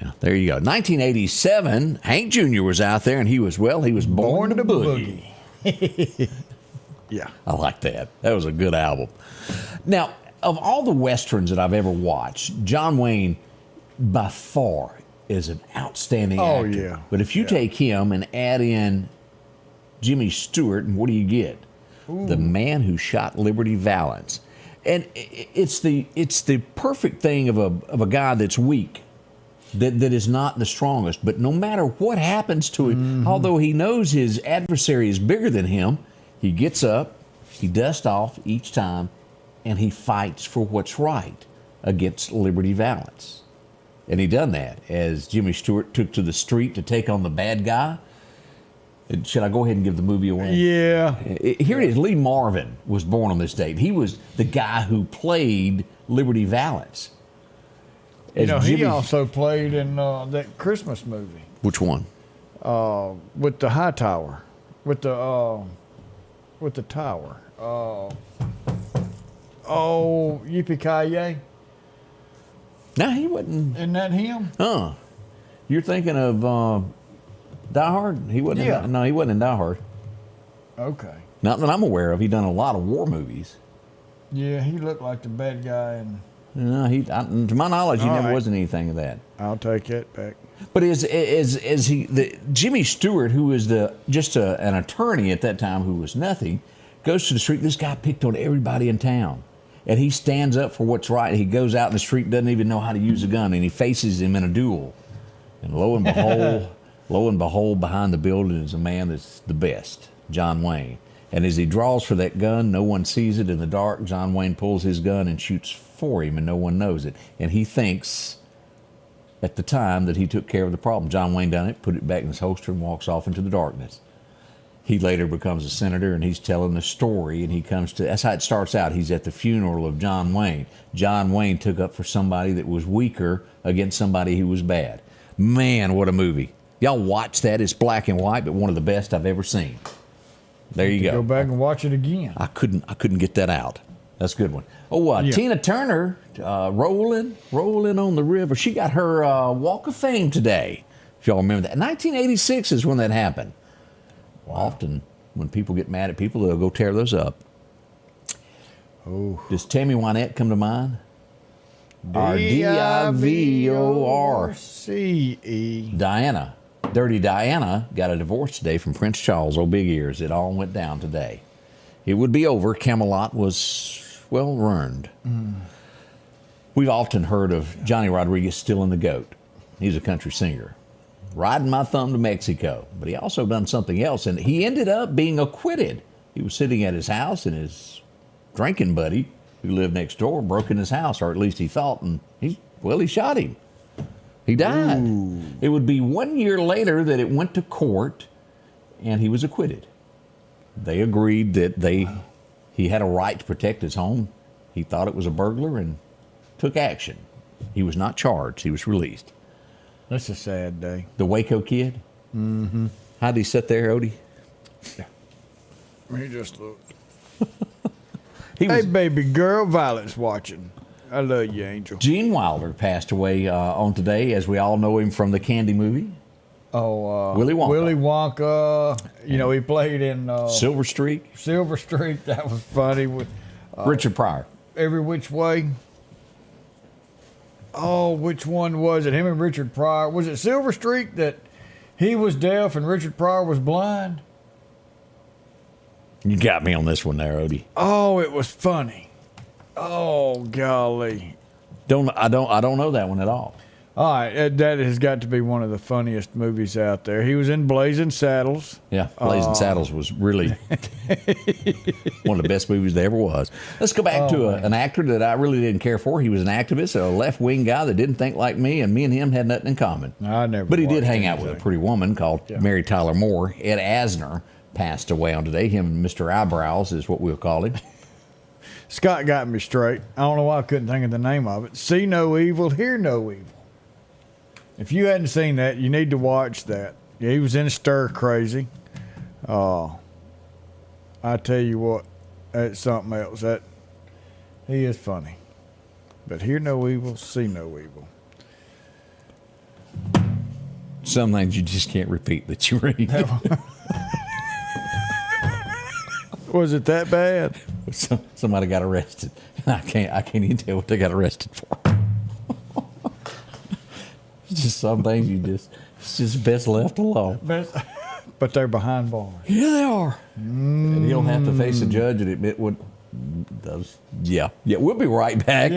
Yeah, there you go. 1987, Hank Jr. was out there, and he was born to boogie. Yeah. I like that. That was a good album. Now, of all the Westerns that I've ever watched, John Wayne, by far, is an outstanding actor. Oh, yeah. But if you take him and add in Jimmy Stewart, and what do you get? Ooh. The Man Who Shot Liberty Valance. And it's the perfect thing of a guy that's weak, that is not the strongest. But no matter what happens to him, although he knows his adversary is bigger than him, he gets up, he dusts off each time, and he fights for what's right. against Liberty Valance. And he done that as Jimmy Stewart took to the street to take on the bad guy. And should I go ahead and give the movie away? Yeah. Here it is. Lee Marvin was born on this date. He was the guy who played Liberty Valance. You As know, he Jimmy- also played in that Christmas movie Which one? with the high tower, with the tower. Yippee-ki-yay. No, he wasn't. Isn't that him? You're thinking of Die Hard? He wasn't. Yeah. No, he wasn't in Die Hard. Okay. Not that I'm aware of. He done a lot of war movies. Yeah, he looked like the bad guy, and No, to my knowledge, he All never right. was in anything of that. I'll take that back. But Jimmy Stewart, who was just an attorney at that time, who was nothing, goes to the street. This guy picked on everybody in town, and he stands up for what's right. He goes out in the street, doesn't even know how to use a gun, and he faces him in a duel. And lo and behold, behind the building is a man that's the best, John Wayne. And as he draws for that gun, no one sees it in the dark. John Wayne pulls his gun and shoots for him, and no one knows it. And he thinks at the time that he took care of the problem. John Wayne done it, put it back in his holster, and walks off into the darkness. He later becomes a senator, and he's telling the story, and he comes to, that's how it starts out. He's at the funeral of John Wayne. John Wayne took up for somebody that was weaker against somebody who was bad. Man, what a movie. Y'all watch that. It's black and white, but one of the best I've ever seen. There you Go go. back and watch it again. I couldn't get that out. That's a good one. Oh, Yeah. Tina Turner, rolling on the river. She got her Walk of Fame today. If y'all remember that. 1986 is when that happened. Often, when people get mad at people, they'll go tear those up. Oh. Does Tammy Wynette come to mind? Divorce. Diana. Dirty Diana got a divorce today from Prince Charles. Oh, big ears. It all went down today. It would be over. Camelot was, well, ruined. We've often heard of Johnny Rodriguez stealing the goat. He's a country singer. Riding my thumb to Mexico. But he also done something else, and he ended up being acquitted. He was sitting at his house, and his drinking buddy, who lived next door, broke in his house, or at least he thought, and he shot him. He died. Ooh. It would be 1 year later that it went to court, and he was acquitted. They agreed that he had a right to protect his home. He thought it was a burglar and took action. He was not charged. He was released. That's a sad day. The Waco kid? Mm-hmm. How'd he sit there, Odie? He just looked. Hey, baby girl, Violet's watching. I love you, Angel. Gene Wilder passed away on today, as we all know him from the Candy movie. Oh, Willy Wonka. Willy Wonka. You know, he played in Silver Streak. Silver Streak. That was funny with Richard Pryor. Every Which Way. Oh, which one was it? Him and Richard Pryor. Was it Silver Streak that he was deaf and Richard Pryor was blind? You got me on this one there, Odie. Oh, it was funny. Oh, golly. I don't know that one at all. All right, that has got to be one of the funniest movies out there. He was in Blazing Saddles. Yeah, Blazing Saddles was really one of the best movies there ever was. Let's go back to an actor that I really didn't care for. He was an activist, a left-wing guy that didn't think like me, and him had nothing in common. I never. But he did watched hang out with anything. a pretty woman called Mary Tyler Moore. Ed Asner passed away on today. Him and Mr. Eyebrows is what we'll call him. Scott got me straight. I don't know why I couldn't think of the name of it. See no evil, hear no evil. If you hadn't seen that, you need to watch that. Yeah, he was in Stir Crazy. I tell you what, that's something else. That he is funny. But hear no evil, see no evil. Some things you just can't repeat that you read. Was it that bad? Somebody got arrested. I can't even tell what they got arrested for. It's just some things it's just best left alone. But they're behind bars. Yeah, they are. And he'll have to face a judge and admit what Yeah, we'll be right back.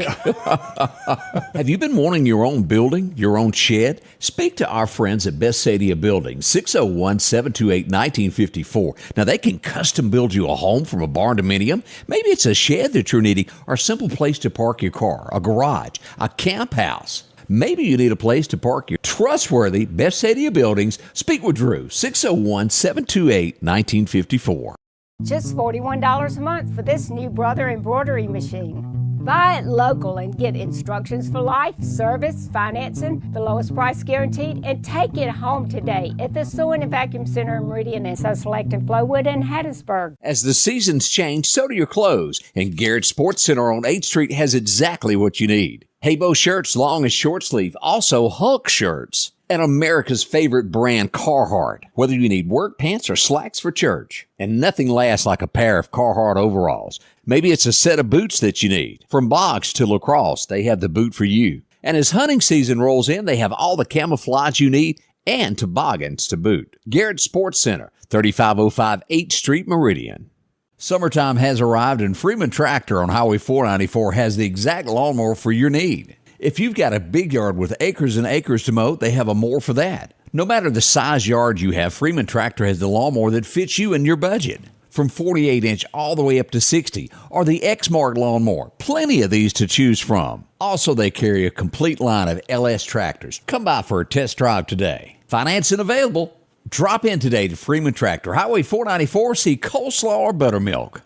Have you been wanting your own building, your own shed? Speak to our friends at Best Sadia Building, 601-728-1954. Now, they can custom build you a home from a barn dominium. Maybe it's a shed that you're needing or a simple place to park your car, a garage, a camp house. Maybe you need a place to park your trustworthy Best Sadia Buildings. Speak with Drew, 601-728-1954. Just $41 a month for this new Brother embroidery machine. Buy it local and get instructions for life, service, financing, the lowest price guaranteed, and take it home today at the Sewing and Vacuum Center in Meridian and Select in Flowood and Hattiesburg. As the seasons change, so do your clothes, and Garrett Sports Center on 8th Street has exactly what you need. Haybo shirts, long and short sleeve, also Hulk shirts, and America's favorite brand, Carhartt. Whether you need work pants or slacks for church, and nothing lasts like a pair of Carhartt overalls. Maybe it's a set of boots that you need. From box to lacrosse, they have the boot for you. And as hunting season rolls in, they have all the camouflage you need and toboggans to boot. Garrett Sports Center, 3505 8th Street, Meridian. Summertime has arrived, and Freeman Tractor on Highway 494 has the exact lawnmower for your need. If you've got a big yard with acres and acres to mow, they have a mower for that. No matter the size yard you have, Freeman Tractor has the lawnmower that fits you and your budget. From 48-inch all the way up to 60, or the X-Mark lawnmower. Plenty of these to choose from. Also, they carry a complete line of LS tractors. Come by for a test drive today. Financing available. Drop in today to Freeman Tractor, Highway 494, see coleslaw or buttermilk.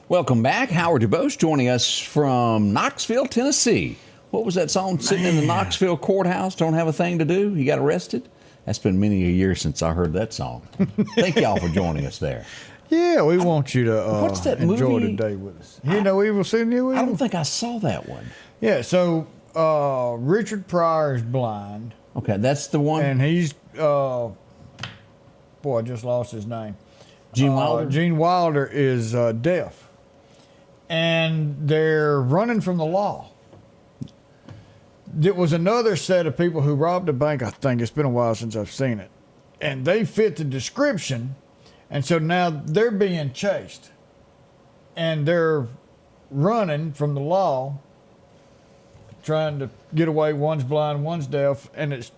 Welcome back. Howard DuBose joining us from Knoxville, Tennessee. What was that song? Sitting in the Knoxville courthouse, don't have a thing to do? He got arrested? That's been many a year since I heard that song. Thank y'all for joining us there. Yeah, we want you to What's that enjoy movie? the day with us. Hear no evil, see no evil. I don't think I saw that one. Yeah, so Richard Pryor is blind. Okay, that's the one. And he's, boy, I just lost his name. Gene Wilder? Gene Wilder is deaf. And they're running from the law. There was another set of people who robbed a bank, I think. It's been a while since I've seen it. And they fit the description. And so now they're being chased. And they're running from the law, trying to get away. One's blind, one's deaf, and it's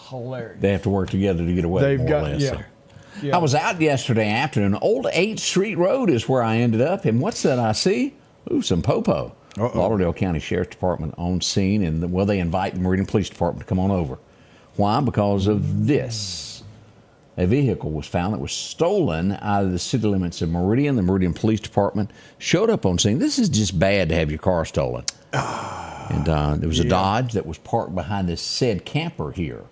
hilarious. They have to work together to get away. They've more got, or less yeah. there. Yeah. I was out yesterday afternoon. Old 8th Street Road is where I ended up. And what's that I see? Ooh, some popo. Lauderdale County Sheriff's Department on scene. And, they invite the Meridian Police Department to come on over. Why? Because of this. A vehicle was found that was stolen out of the city limits of Meridian. The Meridian Police Department showed up on scene. This is just bad to have your car stolen. And there was a Dodge that was parked behind this said camper here.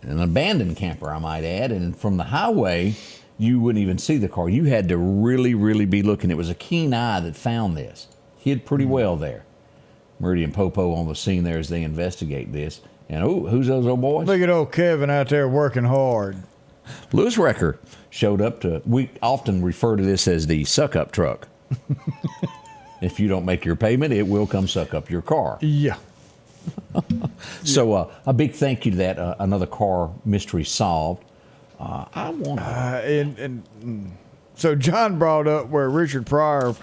An abandoned camper, I might add. And from the highway, you wouldn't even see the car. You had to really, really be looking. It was a keen eye that found this. Hid pretty well there. Meridian Popo on the scene there as they investigate this. And, who's those old boys? Look at old Kevin out there working hard. Lewis Wrecker showed up we often refer to this as the suck-up truck. If you don't make your payment, it will come suck up your car. Yeah. So a big thank you to that. Another car mystery solved. I want So John brought up where Richard Pryor,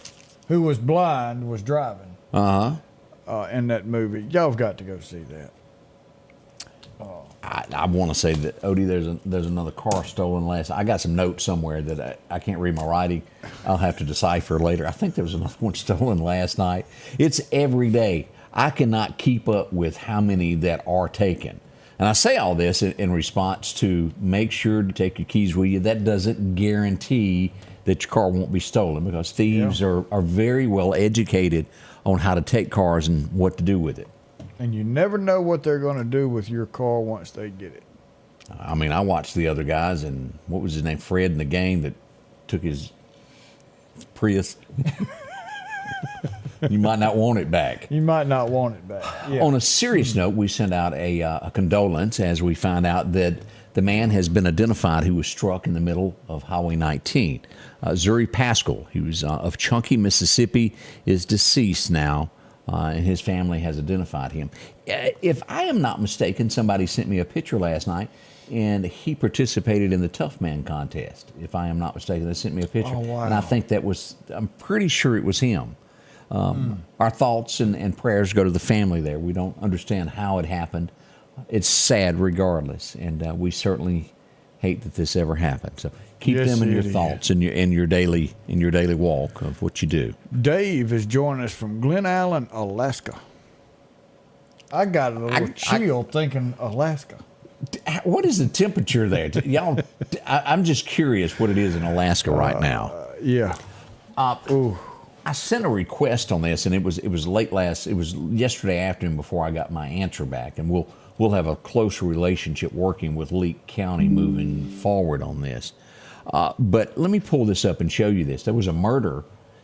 who was blind, was driving. In that movie. Y'all have got to go see that. I want to say that, Odie, there's another car stolen last. I got some notes somewhere that I can't read my writing. I'll have to decipher later. I think there was another one stolen last night. It's every day. I cannot keep up with how many that are taken. And I say all this in response to make sure to take your keys with you. That doesn't guarantee that your car won't be stolen, because thieves are very well educated on how to take cars and what to do with it. And you never know what they're going to do with your car once they get it. I mean, I watched the other guys, and what was his name? Fred in the gang that took his Prius. You might not want it back. You might not want it back. Yeah. On a serious note, we sent out a condolence as we found out that the man has been identified who was struck in the middle of Highway 19. Zuri Pascal, he was of Chunky, Mississippi, is deceased now. and his family has identified him. If I am not mistaken, somebody sent me a picture last night, and he participated in the Tough Man contest. If I am not mistaken, they sent me a picture, Oh, wow. and I think I'm pretty sure it was him. Our thoughts and prayers go to the family there. We don't understand how it happened. It's sad regardless, and we certainly hate that this ever happened. So keep Yes, them in your it is. thoughts in your daily walk of what you do. Dave is joining us from Glen Allen, Alaska. I got a little chill thinking Alaska. What is the temperature there? Y'all, I'm just curious what it is in Alaska right now. Yeah. I sent a request on this, and it was yesterday afternoon before I got my answer back, and we'll have a closer relationship working with Leake County moving forward on this. But let me pull this up and show you this. There was a murder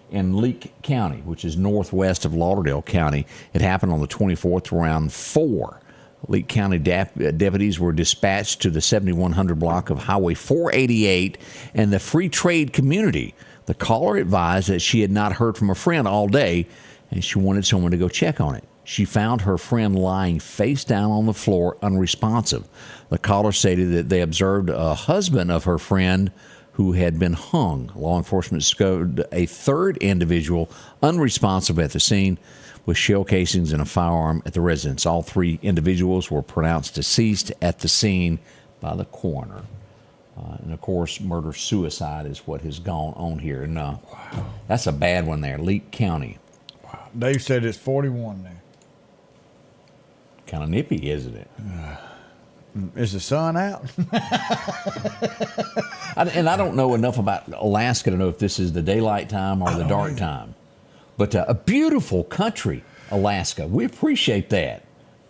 in Leake County, which is northwest of Lauderdale County. It happened on the 24th around 4. Leake County deputies were dispatched to the 7100 block of Highway 488 and the free trade community. The caller advised that she had not heard from a friend all day, and she wanted someone to go check on it. She found her friend lying face down on the floor, unresponsive. The caller stated that they observed a husband of her friend who had been hung. Law enforcement discovered a third individual unresponsive at the scene with shell casings and a firearm at the residence. All 3 individuals were pronounced deceased at the scene by the coroner. And, of course, murder-suicide is what has gone on here. And that's a bad one there, Leake County. Wow. Dave said it's 41 there. Kind of nippy, isn't it? Is the sun out? And I don't know enough about Alaska to know if this is the daylight time or the dark time. But a beautiful country, Alaska. We appreciate that.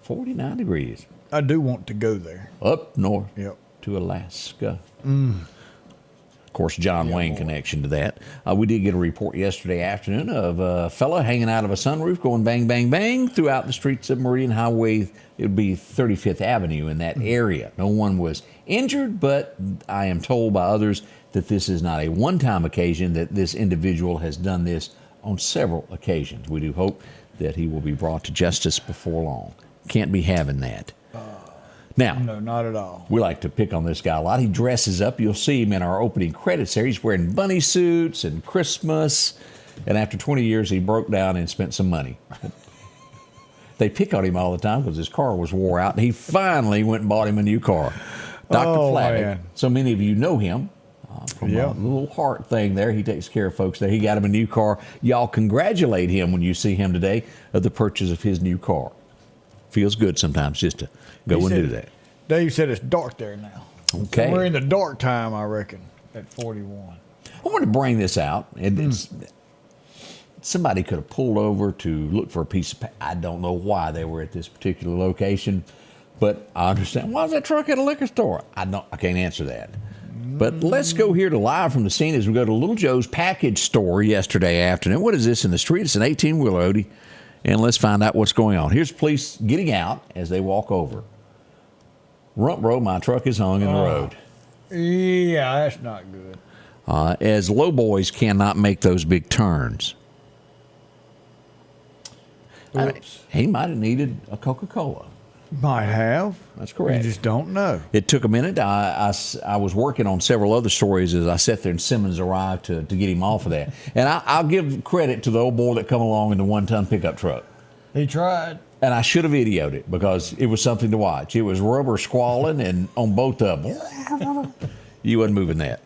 49 degrees. I do want to go there. Up north Yep. to Alaska. Of course, John Wayne connection to that. We did get a report yesterday afternoon of a fella hanging out of a sunroof going bang, bang, bang throughout the streets of Meridian Highway. It would be 35th Avenue in that area. No one was injured, but I am told by others that this is not a one-time occasion, that this individual has done this on several occasions. We do hope that he will be brought to justice before long. Can't be having that. Now, No, not at all. we like to pick on this guy a lot. He dresses up. You'll see him in our opening credits there. He's wearing bunny suits and Christmas. And after 20 years, he broke down and spent some money. They pick on him all the time because his car was wore out. And he finally went and bought him a new car. Dr. Flavick. Man. So many of you know him from a little heart thing there. He takes care of folks there. He got him a new car. Y'all congratulate him when you see him today of the purchase of his new car. Feels good sometimes just to go and do that. Dave said it's dark there now. Okay. We're in the dark time, I reckon, at 41. I want to bring this out. Somebody could have pulled over to look for a piece of I don't know why they were at this particular location, but I understand. Why was that truck at a liquor store? I can't answer that. But let's go here to live from the scene as we go to Little Joe's package store yesterday afternoon. What is this in the street? It's an 18-wheeler, Odie. And let's find out what's going on. Here's police getting out as they walk over. Rump row, my truck is hung in the road. Yeah, that's not good. As low boys cannot make those big turns. He might have needed a Coca-Cola. Might have. That's correct. You just don't know. It took a minute. I was working on several other stories as I sat there and Simmons arrived to get him off of that. And I'll give credit to the old boy that come along in the 1-ton pickup truck. He tried. And I should have videoed it because it was something to watch. It was rubber squalling and on both of them. You wasn't moving that.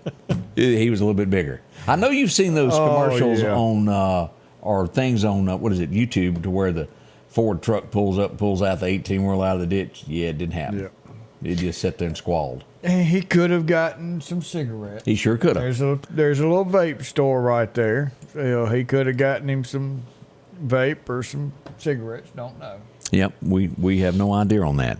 He was a little bit bigger. I know you've seen those commercials on or things on YouTube to where the Ford truck pulls out the 18-wheel out of the ditch. Yeah, it didn't happen. Yep. It just sat there and squalled. And he could have gotten some cigarettes. He sure could have. There's a little vape store right there. He could have gotten him some vape or some cigarettes. Don't know. Yep, we have no idea on that.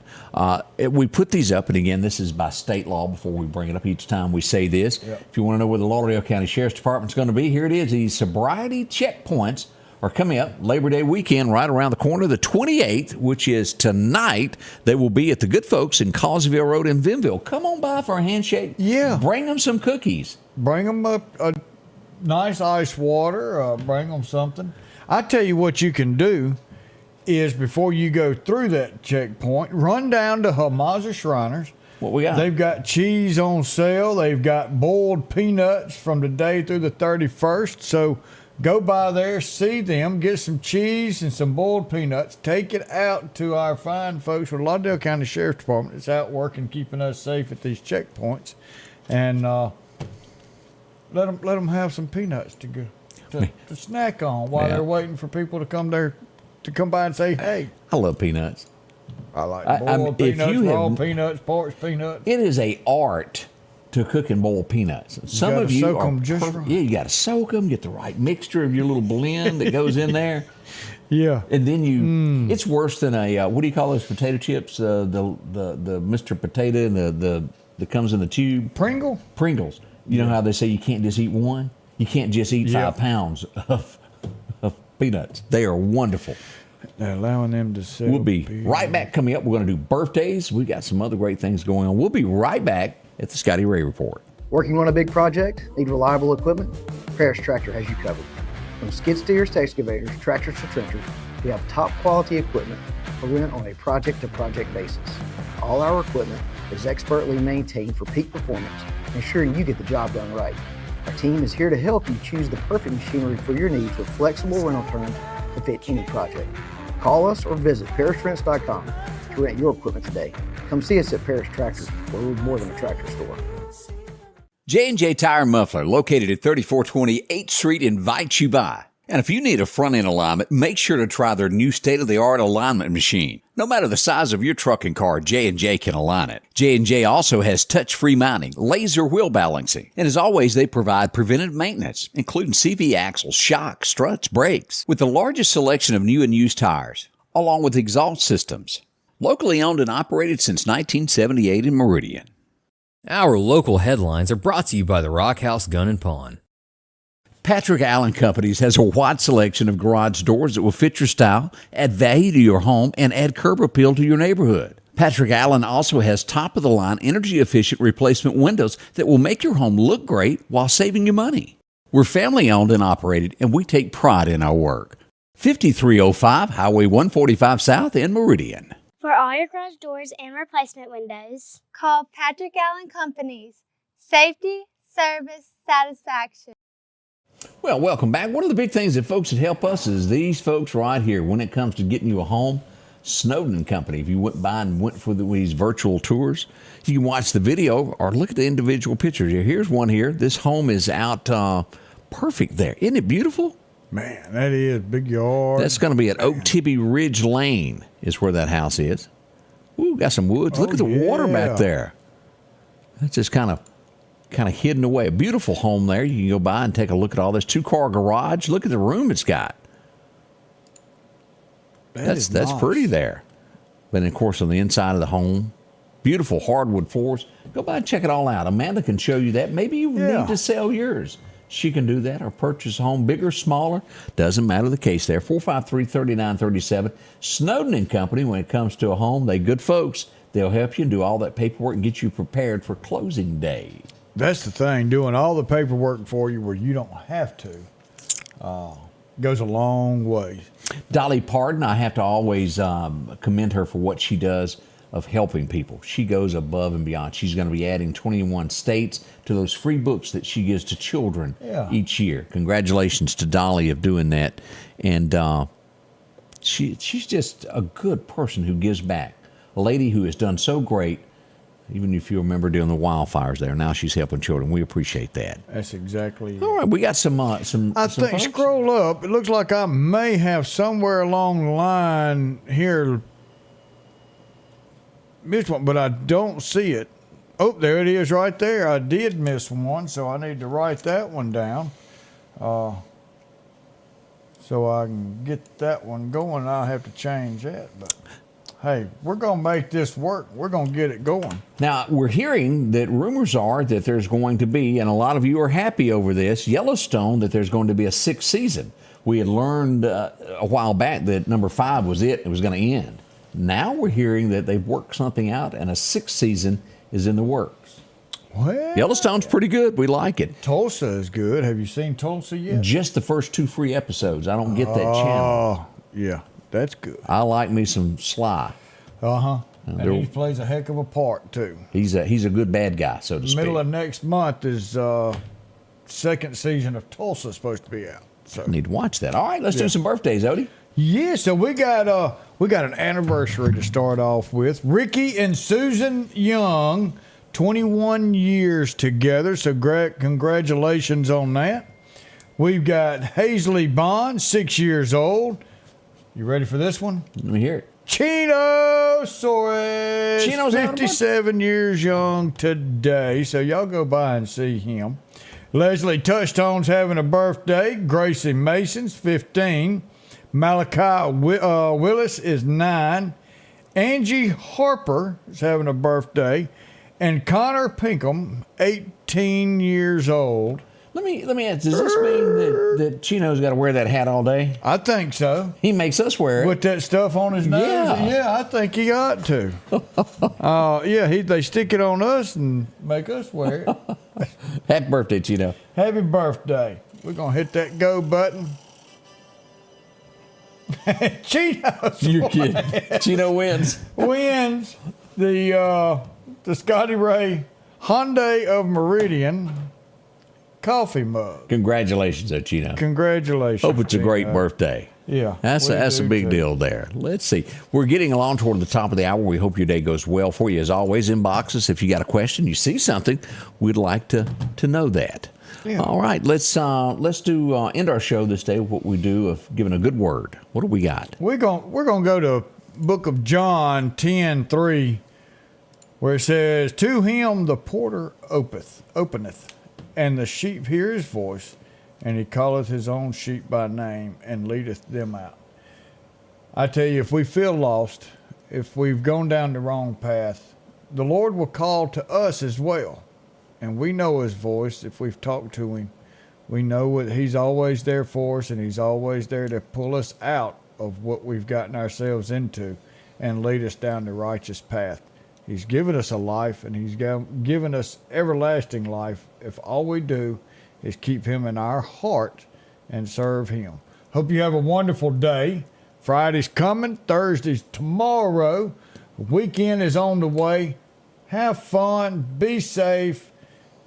We put these up, and again, this is by state law before we bring it up. Each time we say this. Yep. If you want to know where the Lauderdale County Sheriff's Department's going to be, here it is. These sobriety checkpoints are coming up Labor Day weekend right around the corner, the 28th, which is tonight. They will be at the good folks in Causeville Road in Vinville. Come on by for a handshake. Yeah. Bring them some cookies. Bring them a nice ice water. Bring them something. I tell you what you can do. is before you go through that checkpoint, run down to Hamaza Shriners. What we got? They've got cheese on sale. They've got boiled peanuts from today through the 31st. So go by there, see them, get some cheese and some boiled peanuts. Take it out to our fine folks with Lauderdale County Sheriff's Department that's out working, keeping us safe at these checkpoints. And let them have some peanuts to snack on while they're waiting for people to come there to come by and say, hey. I love peanuts. I like boiled peanuts, raw peanuts, parched peanuts. It is a art to cook and boil peanuts. Some of you soak are them just right. Yeah, you got to soak them, get the right mixture of your little blend that goes in there. Yeah, and then it's worse than a what do you call those potato chips? The Mr. Potato and the comes in the tube. Pringles. You know how they say you can't just eat one? You can't just eat 5 pounds of peanuts. They are wonderful. They're allowing them to sell. We'll be right back. Coming up, we're going to do birthdays. We got some other great things going on. We'll be right back at the Scotty Ray Report. Working on a big project? Need reliable equipment? Paris Tractor has you covered. From skid steers to excavators, tractors to trenchers, we have top quality equipment for rent on a project-to-project basis. All our equipment is expertly maintained for peak performance, ensuring you get the job done right. Our team is here to help you choose the perfect machinery for your needs with flexible rental terms to fit any project. Call us or visit ParisRents.com to rent your equipment today. Come see us at Paris Tractor, where we're more than a tractor store. J&J Tire and Muffler, located at 3420 8th Street, invites you by. And if you need a front-end alignment, make sure to try their new state-of-the-art alignment machine. No matter the size of your truck and car, J&J can align it. J&J also has touch-free mounting, laser wheel balancing, and as always, they provide preventive maintenance, including CV axles, shocks, struts, brakes, with the largest selection of new and used tires, along with exhaust systems. Locally owned and operated since 1978 in Meridian. Our local headlines are brought to you by the Rock House Gun and Pawn. Patrick Allen Companies has a wide selection of garage doors that will fit your style, add value to your home, and add curb appeal to your neighborhood. Patrick Allen also has top-of-the-line, energy-efficient replacement windows that will make your home look great while saving you money. We're family-owned and operated, and we take pride in our work. 5305 Highway 145 South in Meridian. For all your garage doors and replacement windows, call Patrick Allen Companies. Safety, service, satisfaction. Well, welcome back. One of the big things that folks that help us is these folks right here when it comes to getting you a home. Snowden and Company. If you went by and went for these virtual tours, you can watch the video or look at the individual pictures. Here's one here. This home is out perfect there. Isn't it beautiful? Man, that is big yard. That's going to be at Oak Tibby Ridge Lane is where that house is. Ooh, got some woods. Look at the water back there. That's just kind of hidden away. A beautiful home there. You can go by and take a look at all this. 2-car garage. Look at the room it's got. That's nice. Pretty there. But of course, on the inside of the home, beautiful hardwood floors. Go by and check it all out. Amanda can show you that. Maybe you need to sell yours. She can do that or purchase a home, bigger, smaller. Doesn't matter the case there. 453-3937. Snowden and Company, when it comes to a home, they good folks. They'll help you and do all that paperwork and get you prepared for closing day. That's the thing, doing all the paperwork for you where you don't have to goes a long way. Dolly Parton, I have to always commend her for what she does of helping people. She goes above and beyond. She's going to be adding 21 states to those free books that she gives to children each year. Congratulations to Dolly of doing that. And she's just a good person who gives back. A lady who has done so great, even if you remember doing the wildfires there. Now she's helping children. We appreciate that. That's exactly it. All right, we got some I think folks. Scroll up. It looks like I may have somewhere along the line here missed one, but I don't see it. Oh, there it is right there. I did miss one, so I need to write that one down so I can get that one going. I'll have to change that, but hey, we're going to make this work. We're going to get it going. Now, we're hearing that rumors are that there's going to be, and a lot of you are happy over this, Yellowstone, that there's going to be a 6th season. We had learned a while back that number 5 was it. It was going to end. Now we're hearing that they've worked something out and a 6th season is in the works. Well, Yellowstone's pretty good. We like it. Tulsa is good. Have you seen Tulsa yet? Just the first 2 free episodes. I don't get that channel. Yeah. That's good. I like me some Sly. And he plays a heck of a part too. He's a good bad guy, so to speak. Middle of next month is second season of Tulsa supposed to be out. So I need to watch that. All right, let's do some birthdays, Odie. yeah, so we got an anniversary to start off with. Ricky and Susan Young, 21 years together. So congratulations on that. We've got Hazley Bond, 6 years old. You ready for this one? Let me hear it. Chino Soares, Chino's having a 57 years young today, so y'all go by and see him. Leslie Touchstone's having a birthday. Gracie Mason's 15. Malachi Willis is 9. Angie Harper is having a birthday. And Connor Pinkham, 18 years old. Let me ask, does this mean that Chino's got to wear that hat all day? I think so. He makes us wear it. With that stuff on his nose? Yeah. I think he ought to. They stick it on us and make us wear it. Happy birthday, Chino. Happy birthday. We're going to hit that go button. Chino. You're kidding. Chino wins. Wins the Scotty Ray Hyundai of Meridian coffee mug. Congratulations, Chino. Congratulations. Hope it's a great Chino. birthday. Yeah. That's a big deal there. Let's see. We're getting along toward the top of the hour. We hope your day goes well for you. As always, inbox us if you got a question, you see something, we'd like to know that. Yeah. All right, let's do end our show this day with what we do of giving a good word. What do we got? We're gonna go to Book of John 10:3, where it says, "To him the porter openeth, and the sheep hear his voice, and he calleth his own sheep by name, and leadeth them out." I tell you, if we feel lost, if we've gone down the wrong path, the Lord will call to us as well. And we know his voice if we've talked to him. We know what he's always there for us, and he's always there to pull us out of what we've gotten ourselves into and lead us down the righteous path. He's given us a life, and he's given us everlasting life if all we do is keep him in our heart and serve him. Hope you have a wonderful day. Friday's coming. Thursday's tomorrow. Weekend is on the way. Have fun. Be safe.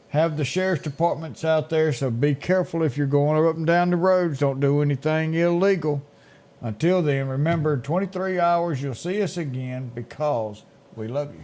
Have the sheriff's departments out there, so be careful if you're going up and down the roads. Don't do anything illegal. Until then, remember, 23 hours, you'll see us again because we love you.